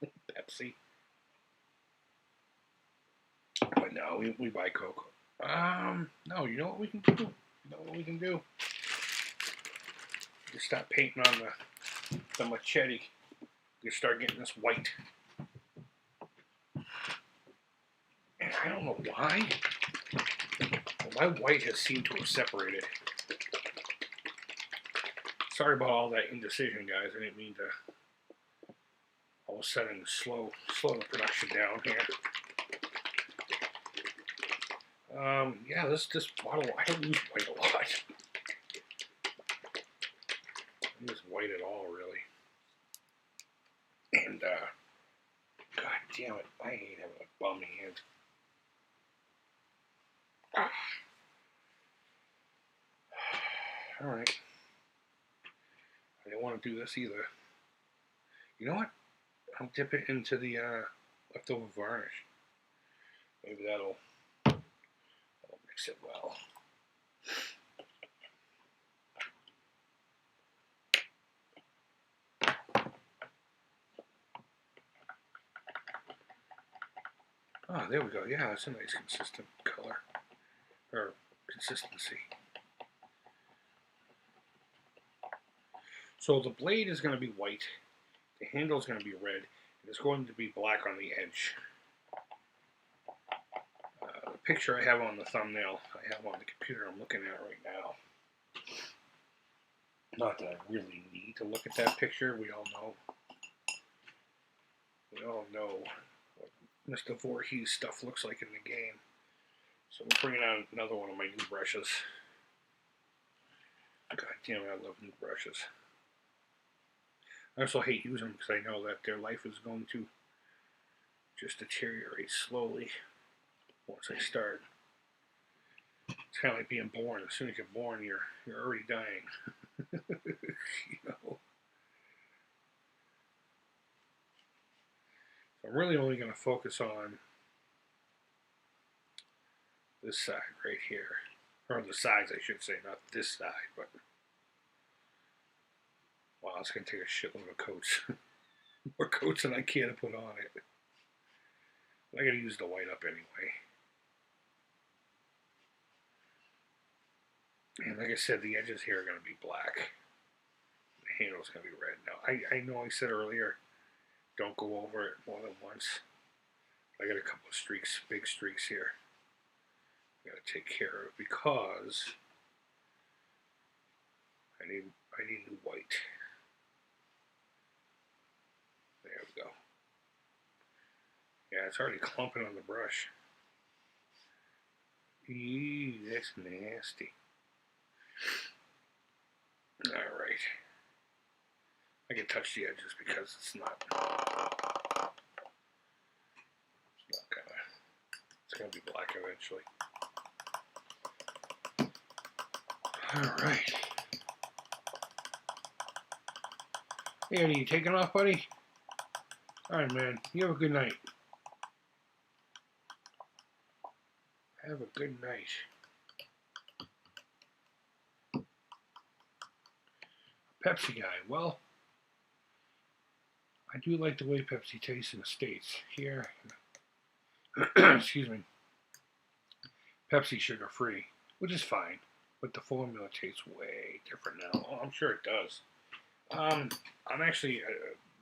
Pepsi? But no, we buy Coke. No, you know what we can do? Just start painting on the machete. You start getting this white. And I don't know why. My white has seemed to have separated. Sorry about all that indecision, guys. I didn't mean to all of a sudden slow the production down here. Yeah, this bottle, I don't use white a lot. I don't use white at all, really. And, god damn it, I hate having a bum hand. Alright. I didn't want to do this either. You know what? I'll dip it into the leftover varnish. Maybe that'll mix it well. Oh, there we go. Yeah, it's a nice consistent color. Or consistency. So the blade is going to be white. The handle is going to be red. And it's going to be black on the edge. The picture I have on the thumbnail, I have on the computer I'm looking at right now. Not that I really need to look at that picture. We all know what Mr. Voorhees stuff looks like in the game. So we're bringing out another one of my new brushes. God damn it, I love new brushes. I also hate using them because I know that their life is going to just deteriorate slowly once I start. It's kind of like being born. As soon as you're born, you're already dying. You know. So I'm really only going to focus on this side right here, or the sides, I should say, not this side. But wow, it's going to take a shitload of coats, more coats than I care to put on it. But I got to use the white up anyway. And like I said, the edges here are going to be black. The handle's going to be red. Now, I know I said earlier, don't go over it more than once. I got a couple of streaks, big streaks here. I got to take care of because I need new white. There we go. Yeah, it's already clumping on the brush. Eee, that's nasty. Alright. I can touch the edges because it's not gonna be black eventually. Alright. Hey, Eddie, you taking off, buddy? Alright, man. You have a good night. Have a good night. Pepsi guy. Well, I do like the way Pepsi tastes in the States. Here, excuse me, Pepsi sugar free, which is fine, but the formula tastes way different now. Oh, I'm sure it does. I'm actually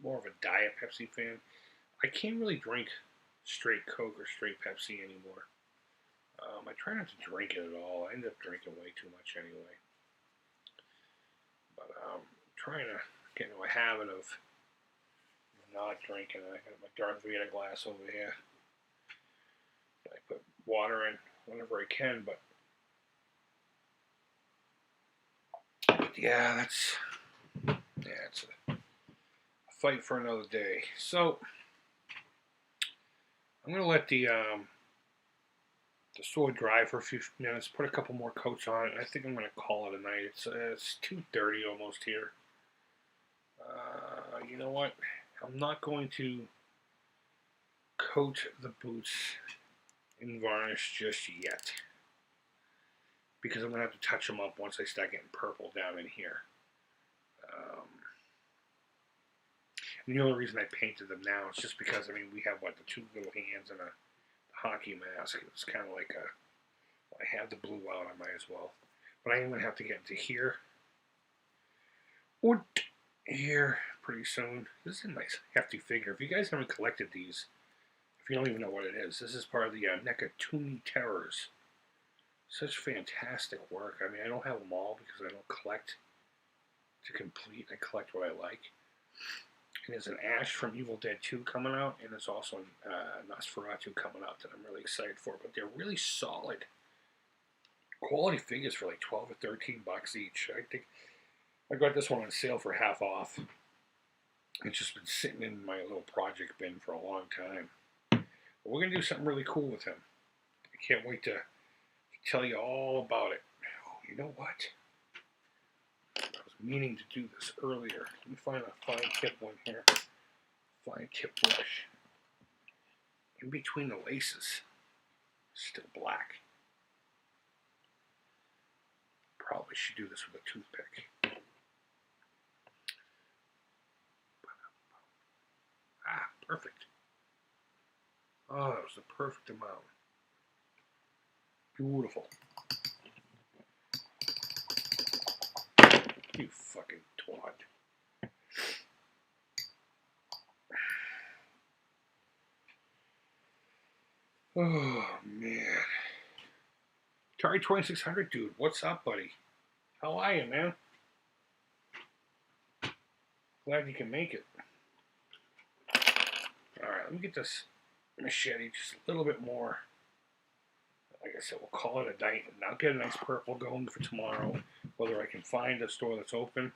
more of a Diet Pepsi fan. I can't really drink straight Coke or straight Pepsi anymore. I try not to drink it at all. I end up drinking way too much anyway. But trying to get into a habit of not drinking. I got my Darth Vader glass over here. I put water in whenever I can, but yeah, it's a fight for another day. So I'm gonna let the sword dry for a few minutes. Put a couple more coats on it. I think I'm gonna call it a night. It's 2:30 almost here. You know what? I'm not going to coat the boots in varnish just yet, because I'm going to have to touch them up once I start getting purple down in here. And the only reason I painted them now is just because, I mean, we have, what, the two little hands and a hockey mask. It's kind of like a, well, I have the blue out, I might as well. But I am going to have to get into here. Or here pretty soon. This is a nice hefty figure. If you guys haven't collected these, if you don't even know what it is, this is part of the Nekatuni Terrors. Such fantastic work. I mean, I don't have them all because I don't collect to complete. I collect what I like. And there's an Ash from Evil Dead 2 coming out, and there's also Nosferatu coming out that I'm really excited for. But they're really solid quality figures for like 12 or 13 bucks each. I think I got this one on sale for half off. It's just been sitting in my little project bin for a long time. But we're going to do something really cool with him. I can't wait to tell you all about it. Oh, you know what? I was meaning to do this earlier. Let me find a fine tip one here. Fine tip brush. In between the laces, still black. Probably should do this with a toothpick. Ah, perfect. Oh, that was the perfect amount. Beautiful. You fucking twat. Oh, man. Atari 2600, dude. What's up, buddy? How are you, man? Glad you can make it. Alright, let me get this machete just a little bit more. Like I said, we'll call it a night, and I'll get a nice purple going for tomorrow, whether I can find a store that's open,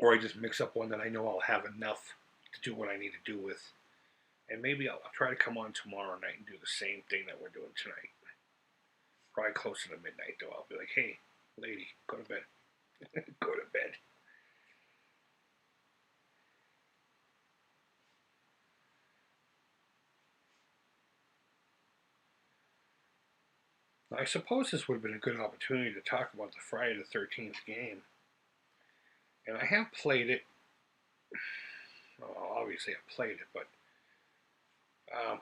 or I just mix up one that I know I'll have enough to do what I need to do with. And maybe I'll try to come on tomorrow night and do the same thing that we're doing tonight. Probably closer to midnight, though. I'll be like, hey, lady, go to bed. Go to bed. I suppose this would have been a good opportunity to talk about the Friday the 13th game. And I have played it. Well, obviously I played it, but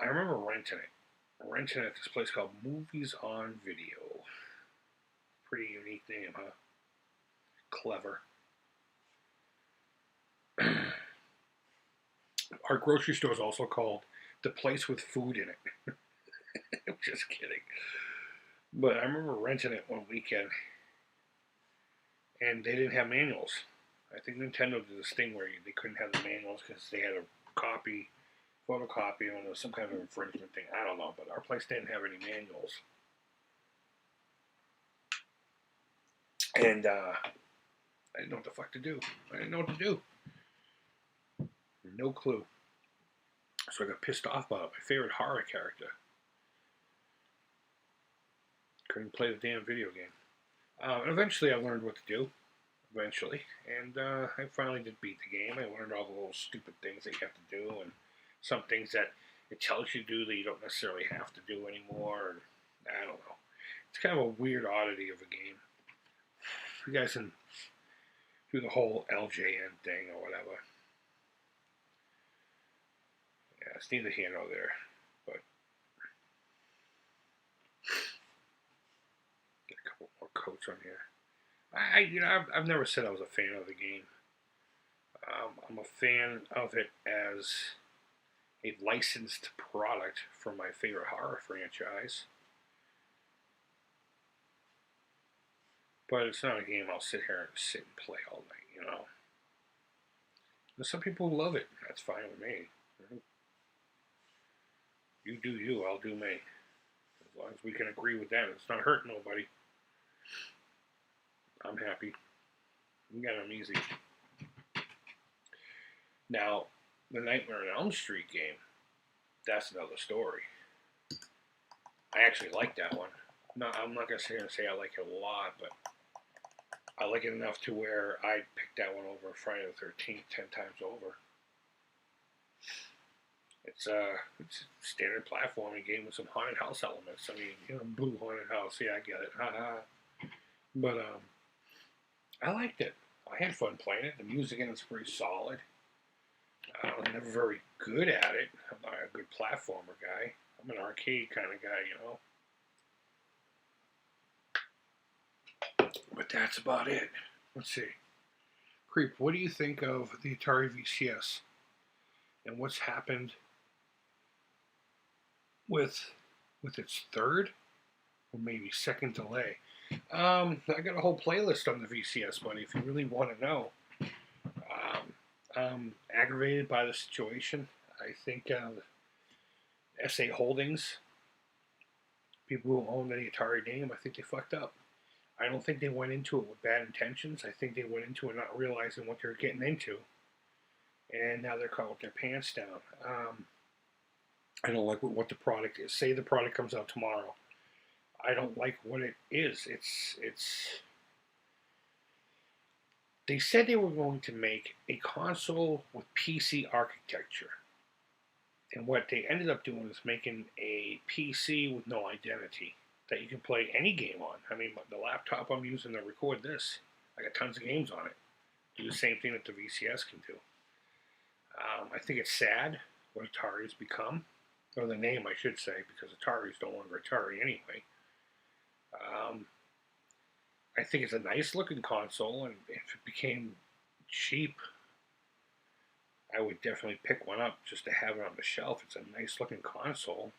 I remember renting it. Renting it at this place called Movies on Video. Pretty unique name, huh? Clever. Our grocery store is also called The Place with Food in It. I'm just kidding. But I remember renting it one weekend, and they didn't have manuals. I think Nintendo did this thing where they couldn't have the manuals because they had a photocopy, and it was some kind of infringement thing. I don't know, but our place didn't have any manuals. And I didn't know what the fuck to do. I didn't know what to do. No clue. So I got pissed off about it. My favorite horror character. Couldn't play the damn video game. And eventually I learned what to do. Eventually. And I finally did beat the game. I learned all the little stupid things that you have to do. And some things that it tells you to do that you don't necessarily have to do anymore. And I don't know. It's kind of a weird oddity of a game. You guys can do the whole LJN thing or whatever. Yeah, it's neither here nor there. But get a couple more coats on here. I've never said I was a fan of the game. I'm a fan of it as a licensed product for my favorite horror franchise. But it's not a game I'll sit here and sit and play all night, you know. There's some people who love it. That's fine with me. You do you, I'll do me. As long as we can agree with that, it's not hurting nobody. I'm happy. We got them easy. Now, the Nightmare on Elm Street game, that's another story. I actually like that one. No, I'm not going to sit here and say I like it a lot, but I like it enough to where I'd pick that one over Friday the 13th 10 times over. It's a standard platforming game with some haunted house elements. I mean, blue haunted house. Yeah, I get it. But I liked it. I had fun playing it. The music in it's pretty solid. I'm never very good at it. I'm not a good platformer guy. I'm an arcade kind of guy, you know. But that's about it. Let's see. Creep, what do you think of the Atari VCS? And what's happened with its third or maybe second delay? I got a whole playlist on the VCS, buddy, if you really want to know. I'm aggravated by the situation. I think SA Holdings, people who own the Atari name, I think they fucked up. I don't think they went into it with bad intentions. I think they went into it not realizing what they're getting into. And now they're caught with their pants down. I don't like what the product is. Say the product comes out tomorrow. I don't like what it is. They said they were going to make a console with PC architecture. And what they ended up doing is making a PC with no identity that you can play any game on. I mean, the laptop I'm using to record this, I got tons of games on it. Do the same thing that the VCS can do. I think it's sad what Atari's become, or the name I should say, because Atari's no longer Atari anyway. I think it's a nice looking console, and if it became cheap, I would definitely pick one up just to have it on the shelf. It's a nice looking console.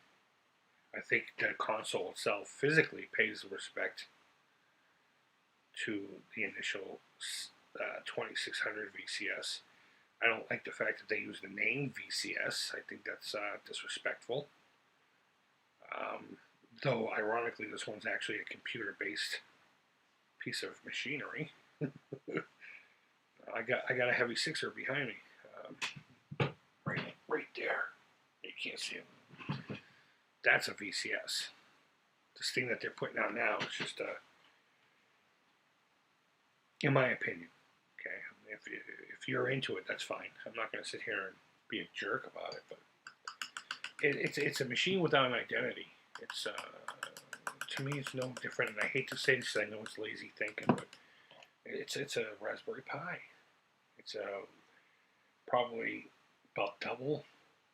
I think the console itself physically pays respect to the initial 2600 VCS. I don't like the fact that they use the name VCS. I think that's disrespectful. Though, ironically, this one's actually a computer-based piece of machinery. I got a heavy sixer behind me, right there. You can't see it. That's a VCS. This thing that they're putting out now is just in my opinion. Okay, if you're into it, that's fine. I'm not going to sit here and be a jerk about it, but it's a machine without an identity. It's to me, it's no different. And I hate to say this, I know it's lazy thinking, but it's a Raspberry Pi. It's probably about double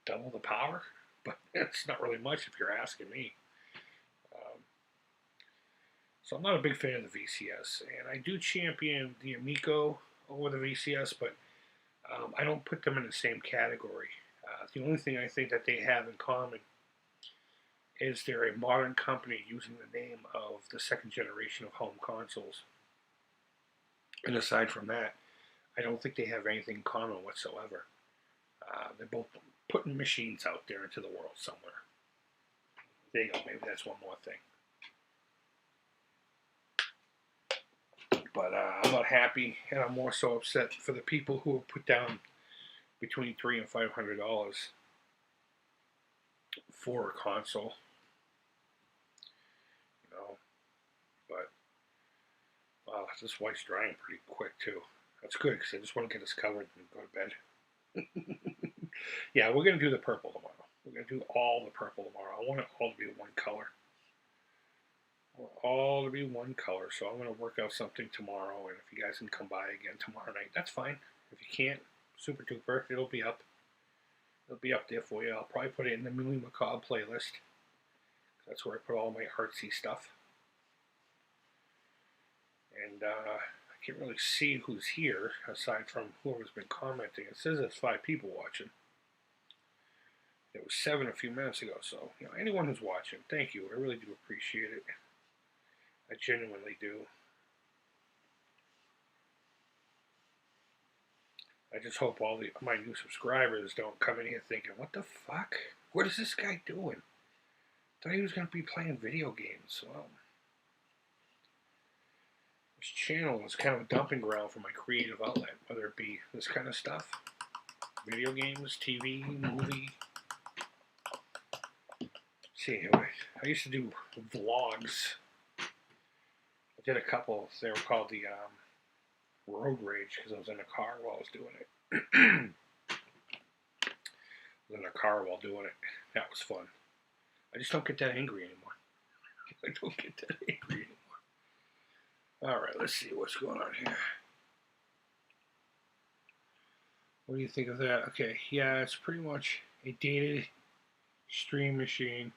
the power, but it's not really much if you're asking me. So I'm not a big fan of the VCS, and I do champion the Amico over the VCS, but I don't put them in the same category. The only thing I think that they have in common is they're a modern company using the name of the second generation of home consoles. And aside from that, I don't think they have anything in common whatsoever. They're both putting machines out there into the world somewhere. There you go, maybe that's one more thing. But I'm not happy, and I'm more so upset for the people who have put down between $300 and $500 for a console. You know, but wow, this white's drying pretty quick too. That's good because I just want to get this covered and go to bed. Yeah, we're gonna do the purple tomorrow. We're gonna do all the purple tomorrow. I want it all to be one color. All to be one color. So I'm going to work out something tomorrow, and if you guys can come by again tomorrow night, that's fine. If you can't, super duper, it'll be up. It'll be up there for you. I'll probably put it in the Millie Macabre playlist. That's where I put all my artsy stuff. And I can't really see who's here, aside from whoever's been commenting. It says there's 5 people watching. It was 7 a few minutes ago, so anyone who's watching, thank you. I really do appreciate it. I genuinely do. I just hope all my new subscribers don't come in here thinking, what the fuck? What is this guy doing? I thought he was going to be playing video games. Well, this channel is kind of a dumping ground for my creative outlet, whether it be this kind of stuff, video games, TV, movie. See, I used to do vlogs. I did a couple. They were called the Road Rage because I was in a car while I was doing it. I was in a car while doing it. That was fun. I just don't get that angry anymore. I don't get that angry anymore. Alright, let's see what's going on here. What do you think of that? Okay, yeah, it's pretty much a dated stream machine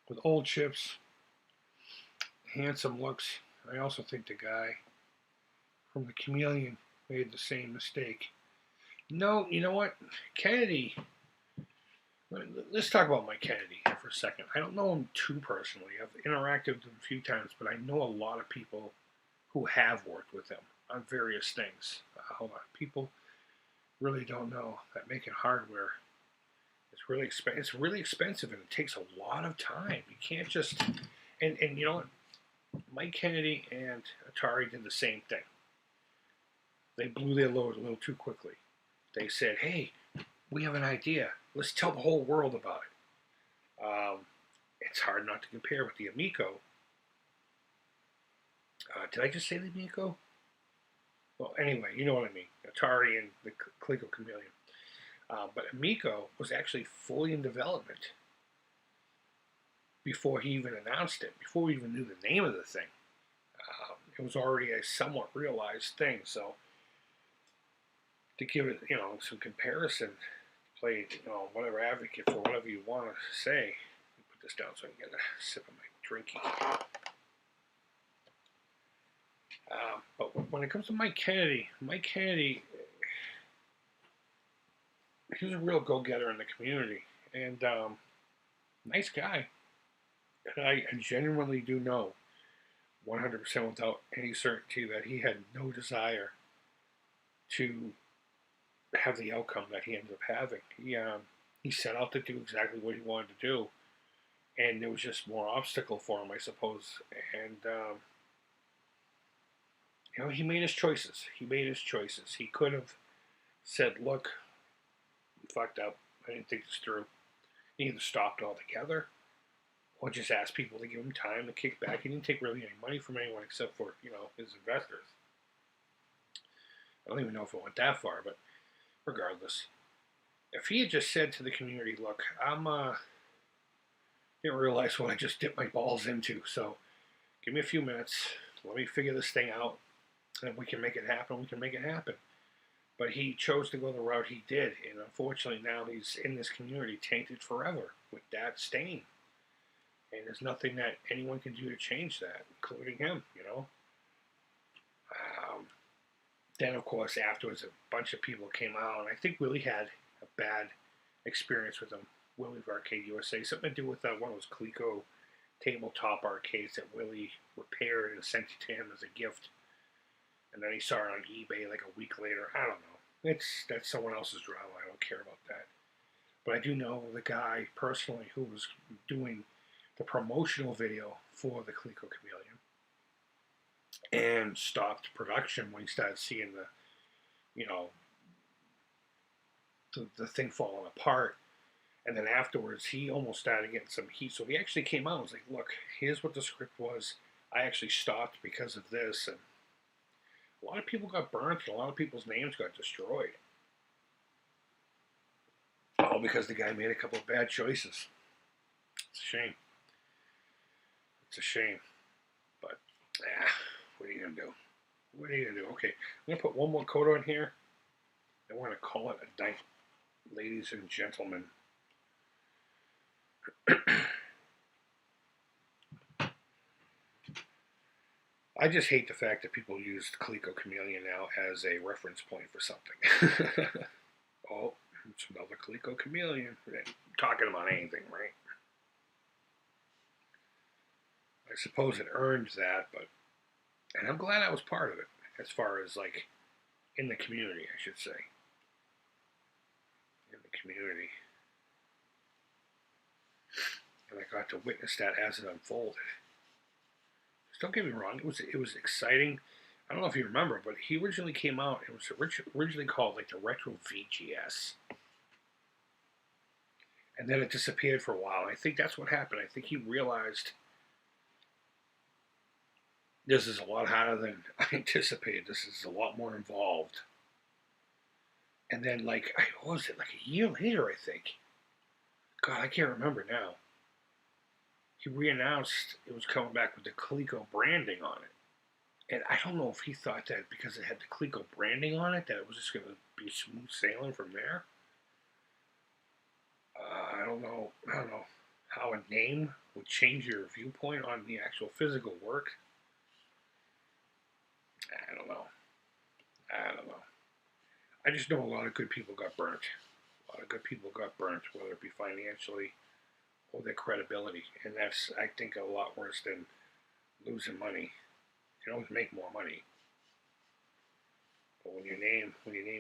with old chips, handsome looks. I also think the guy from the Chameleon made the same mistake. No, you know what? Kennedy. Let's talk about Mike Kennedy for a second. I don't know him too personally. I've interacted with him a few times, but I know a lot of people who have worked with him on various things. Hold on. People really don't know that making hardware is really expensive. It's really expensive, and it takes a lot of time. You can't just... And you know what? Mike Kennedy and Atari did the same thing. They blew their load a little too quickly. They said, hey, we have an idea. Let's tell the whole world about it. It's hard not to compare with the Amico. Did I just say the Amico? Well, anyway, you know what I mean. Atari and the Coleco Chameleon. But Amico was actually fully in development before he even announced it, before we even knew the name of the thing. It was already a somewhat realized thing, so to give it, some comparison, play, whatever advocate for whatever you want to say. Put this down so I can get a sip of my drinky. But when it comes to Mike Kennedy, he was a real go-getter in the community, and nice guy. And I genuinely do know, 100% without any certainty, that he had no desire to have the outcome that he ended up having. He set out to do exactly what he wanted to do, and there was just more obstacle for him, I suppose. And he made his choices. He could have said, "Look, I fucked up. I didn't think this through." He either stopped altogether, or just asked people to give him time to kick back. He didn't take really any money from anyone except for his investors. I don't even know if it went that far, but regardless, if he had just said to the community, "Look, didn't realize what I just dipped my balls into, so give me a few minutes, let me figure this thing out, and if we can make it happen, we can make it happen." But he chose to go the route he did, and unfortunately now he's in this community tainted forever with that stain. And there's nothing that anyone can do to change that, including him, Then, of course, afterwards, a bunch of people came out, and I think Willie had a bad experience with him. Willie of Arcade USA, something to do with one of those Coleco tabletop arcades that Willie repaired and sent it to him as a gift. And then he saw it on eBay like a week later. I don't know. That's someone else's drama. I don't care about that. But I do know the guy personally who was doing the promotional video for the Coleco Chameleon and stopped production when he started seeing the thing falling apart. And then afterwards, he almost started getting some heat. So he actually came out and was like, "Look, here's what the script was. I actually stopped because of this." And a lot of people got burnt, and a lot of people's names got destroyed. All because the guy made a couple of bad choices. It's a shame. It's a shame. But, what are you going to do? What are you going to do? Okay, I'm going to put one more coat on here. And we're going to call it a night, ladies and gentlemen. I just hate the fact that people use Coleco Chameleon now as a reference point for something. Oh, it's another Coleco Chameleon. Talking about anything, right? I suppose it earned that, and I'm glad I was part of it, as far as, like, in the community, I should say. In the community. And I got to witness that as it unfolded. Just don't get me wrong, it was exciting. I don't know if you remember, but he originally came out, it was originally called like the Retro VGS. And then it disappeared for a while. And I think that's what happened. I think he realized this is a lot harder than I anticipated. This is a lot more involved. And then, like, what was it, like a year later, I think. God, I can't remember now. He re-announced it was coming back with the Coleco branding on it. And I don't know if he thought that because it had the Coleco branding on it, that it was just going to be smooth sailing from there. I don't know how a name would change your viewpoint on the actual physical work. I don't know. I just know a lot of good people got burnt. Whether it be financially or their credibility. And that's, I think, a lot worse than losing money. You can always make more money. But when your name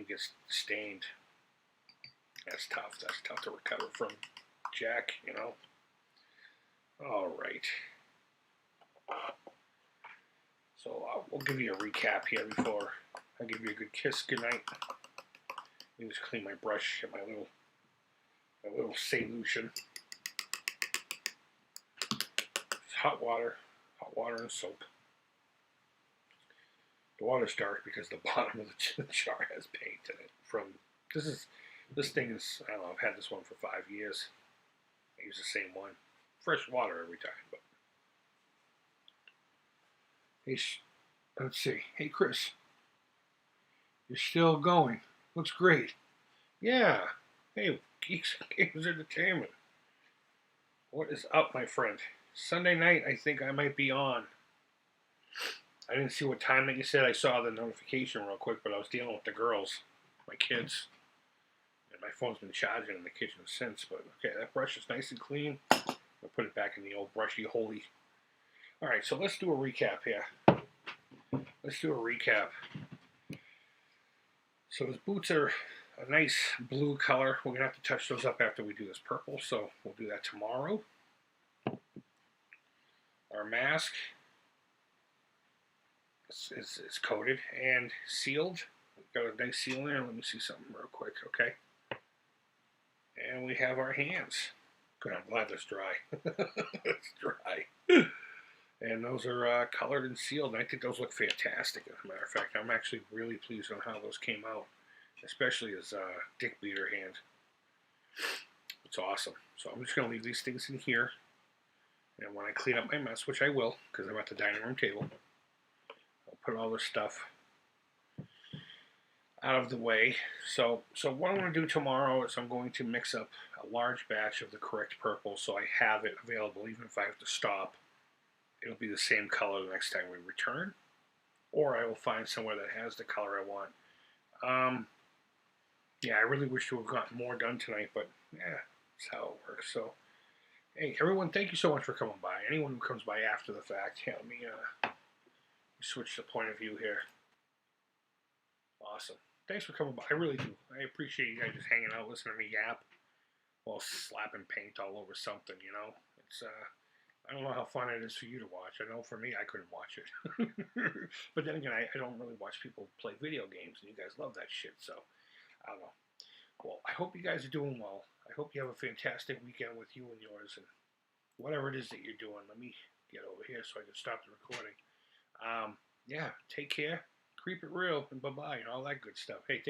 gets stained, that's tough. That's tough to recover from, Jack, All right. So we'll give you a recap here before I give you a good kiss goodnight. Let me just clean my brush, get my little solution. Hot water and soap. The water's dark because the bottom of the jar has paint in it. This thing is, I don't know, I've had this one for 5 years. I use the same one. Fresh water every time, but. Hey, let's see. Hey, Chris. You're still going. Looks great. Yeah. Hey, Geeks Games Entertainment. What is up, my friend? Sunday night, I think I might be on. I didn't see what time that you said. I saw the notification real quick, but I was dealing with the girls, my kids. And my phone's been charging in the kitchen since. But, okay, that brush is nice and clean. I'll put it back in the old brushy holy. All right, so let's do a recap here. So his boots are a nice blue color. We're going to have to touch those up after we do this purple, so we'll do that tomorrow. Our mask is coated and sealed. We've got a nice seal there. Let me see something real quick, okay? And we have our hands. Good, I'm glad that's dry. It's dry. And those are colored and sealed, and I think those look fantastic, as a matter of fact. I'm actually really pleased on how those came out, especially as Dick Beater hand. It's awesome. So I'm just going to leave these things in here, and when I clean up my mess, which I will, because I'm at the dining room table, I'll put all this stuff out of the way. So what I'm going to do tomorrow is I'm going to mix up a large batch of the correct purple so I have it available even if I have to stop. It'll be the same color the next time we return, or I will find somewhere that has the color I want. Yeah, I really wish to have gotten more done tonight, but yeah, that's how it works. So, hey, everyone, thank you so much for coming by. Anyone who comes by after the fact, yeah, let me switch the point of view here. Awesome. Thanks for coming by. I really do. I appreciate you guys just hanging out, listening to me yap while slapping paint all over something, you know? It's, I don't know how fun it is for you to watch. I know for me, I couldn't watch it. But then again, I don't really watch people play video games, and you guys love that shit, so I don't know. Well, I hope you guys are doing well. I hope you have a fantastic weekend with you and yours, and whatever it is that you're doing. Let me get over here so I can stop the recording. Yeah, take care. Creep it real, and bye-bye, and all that good stuff. Hey, take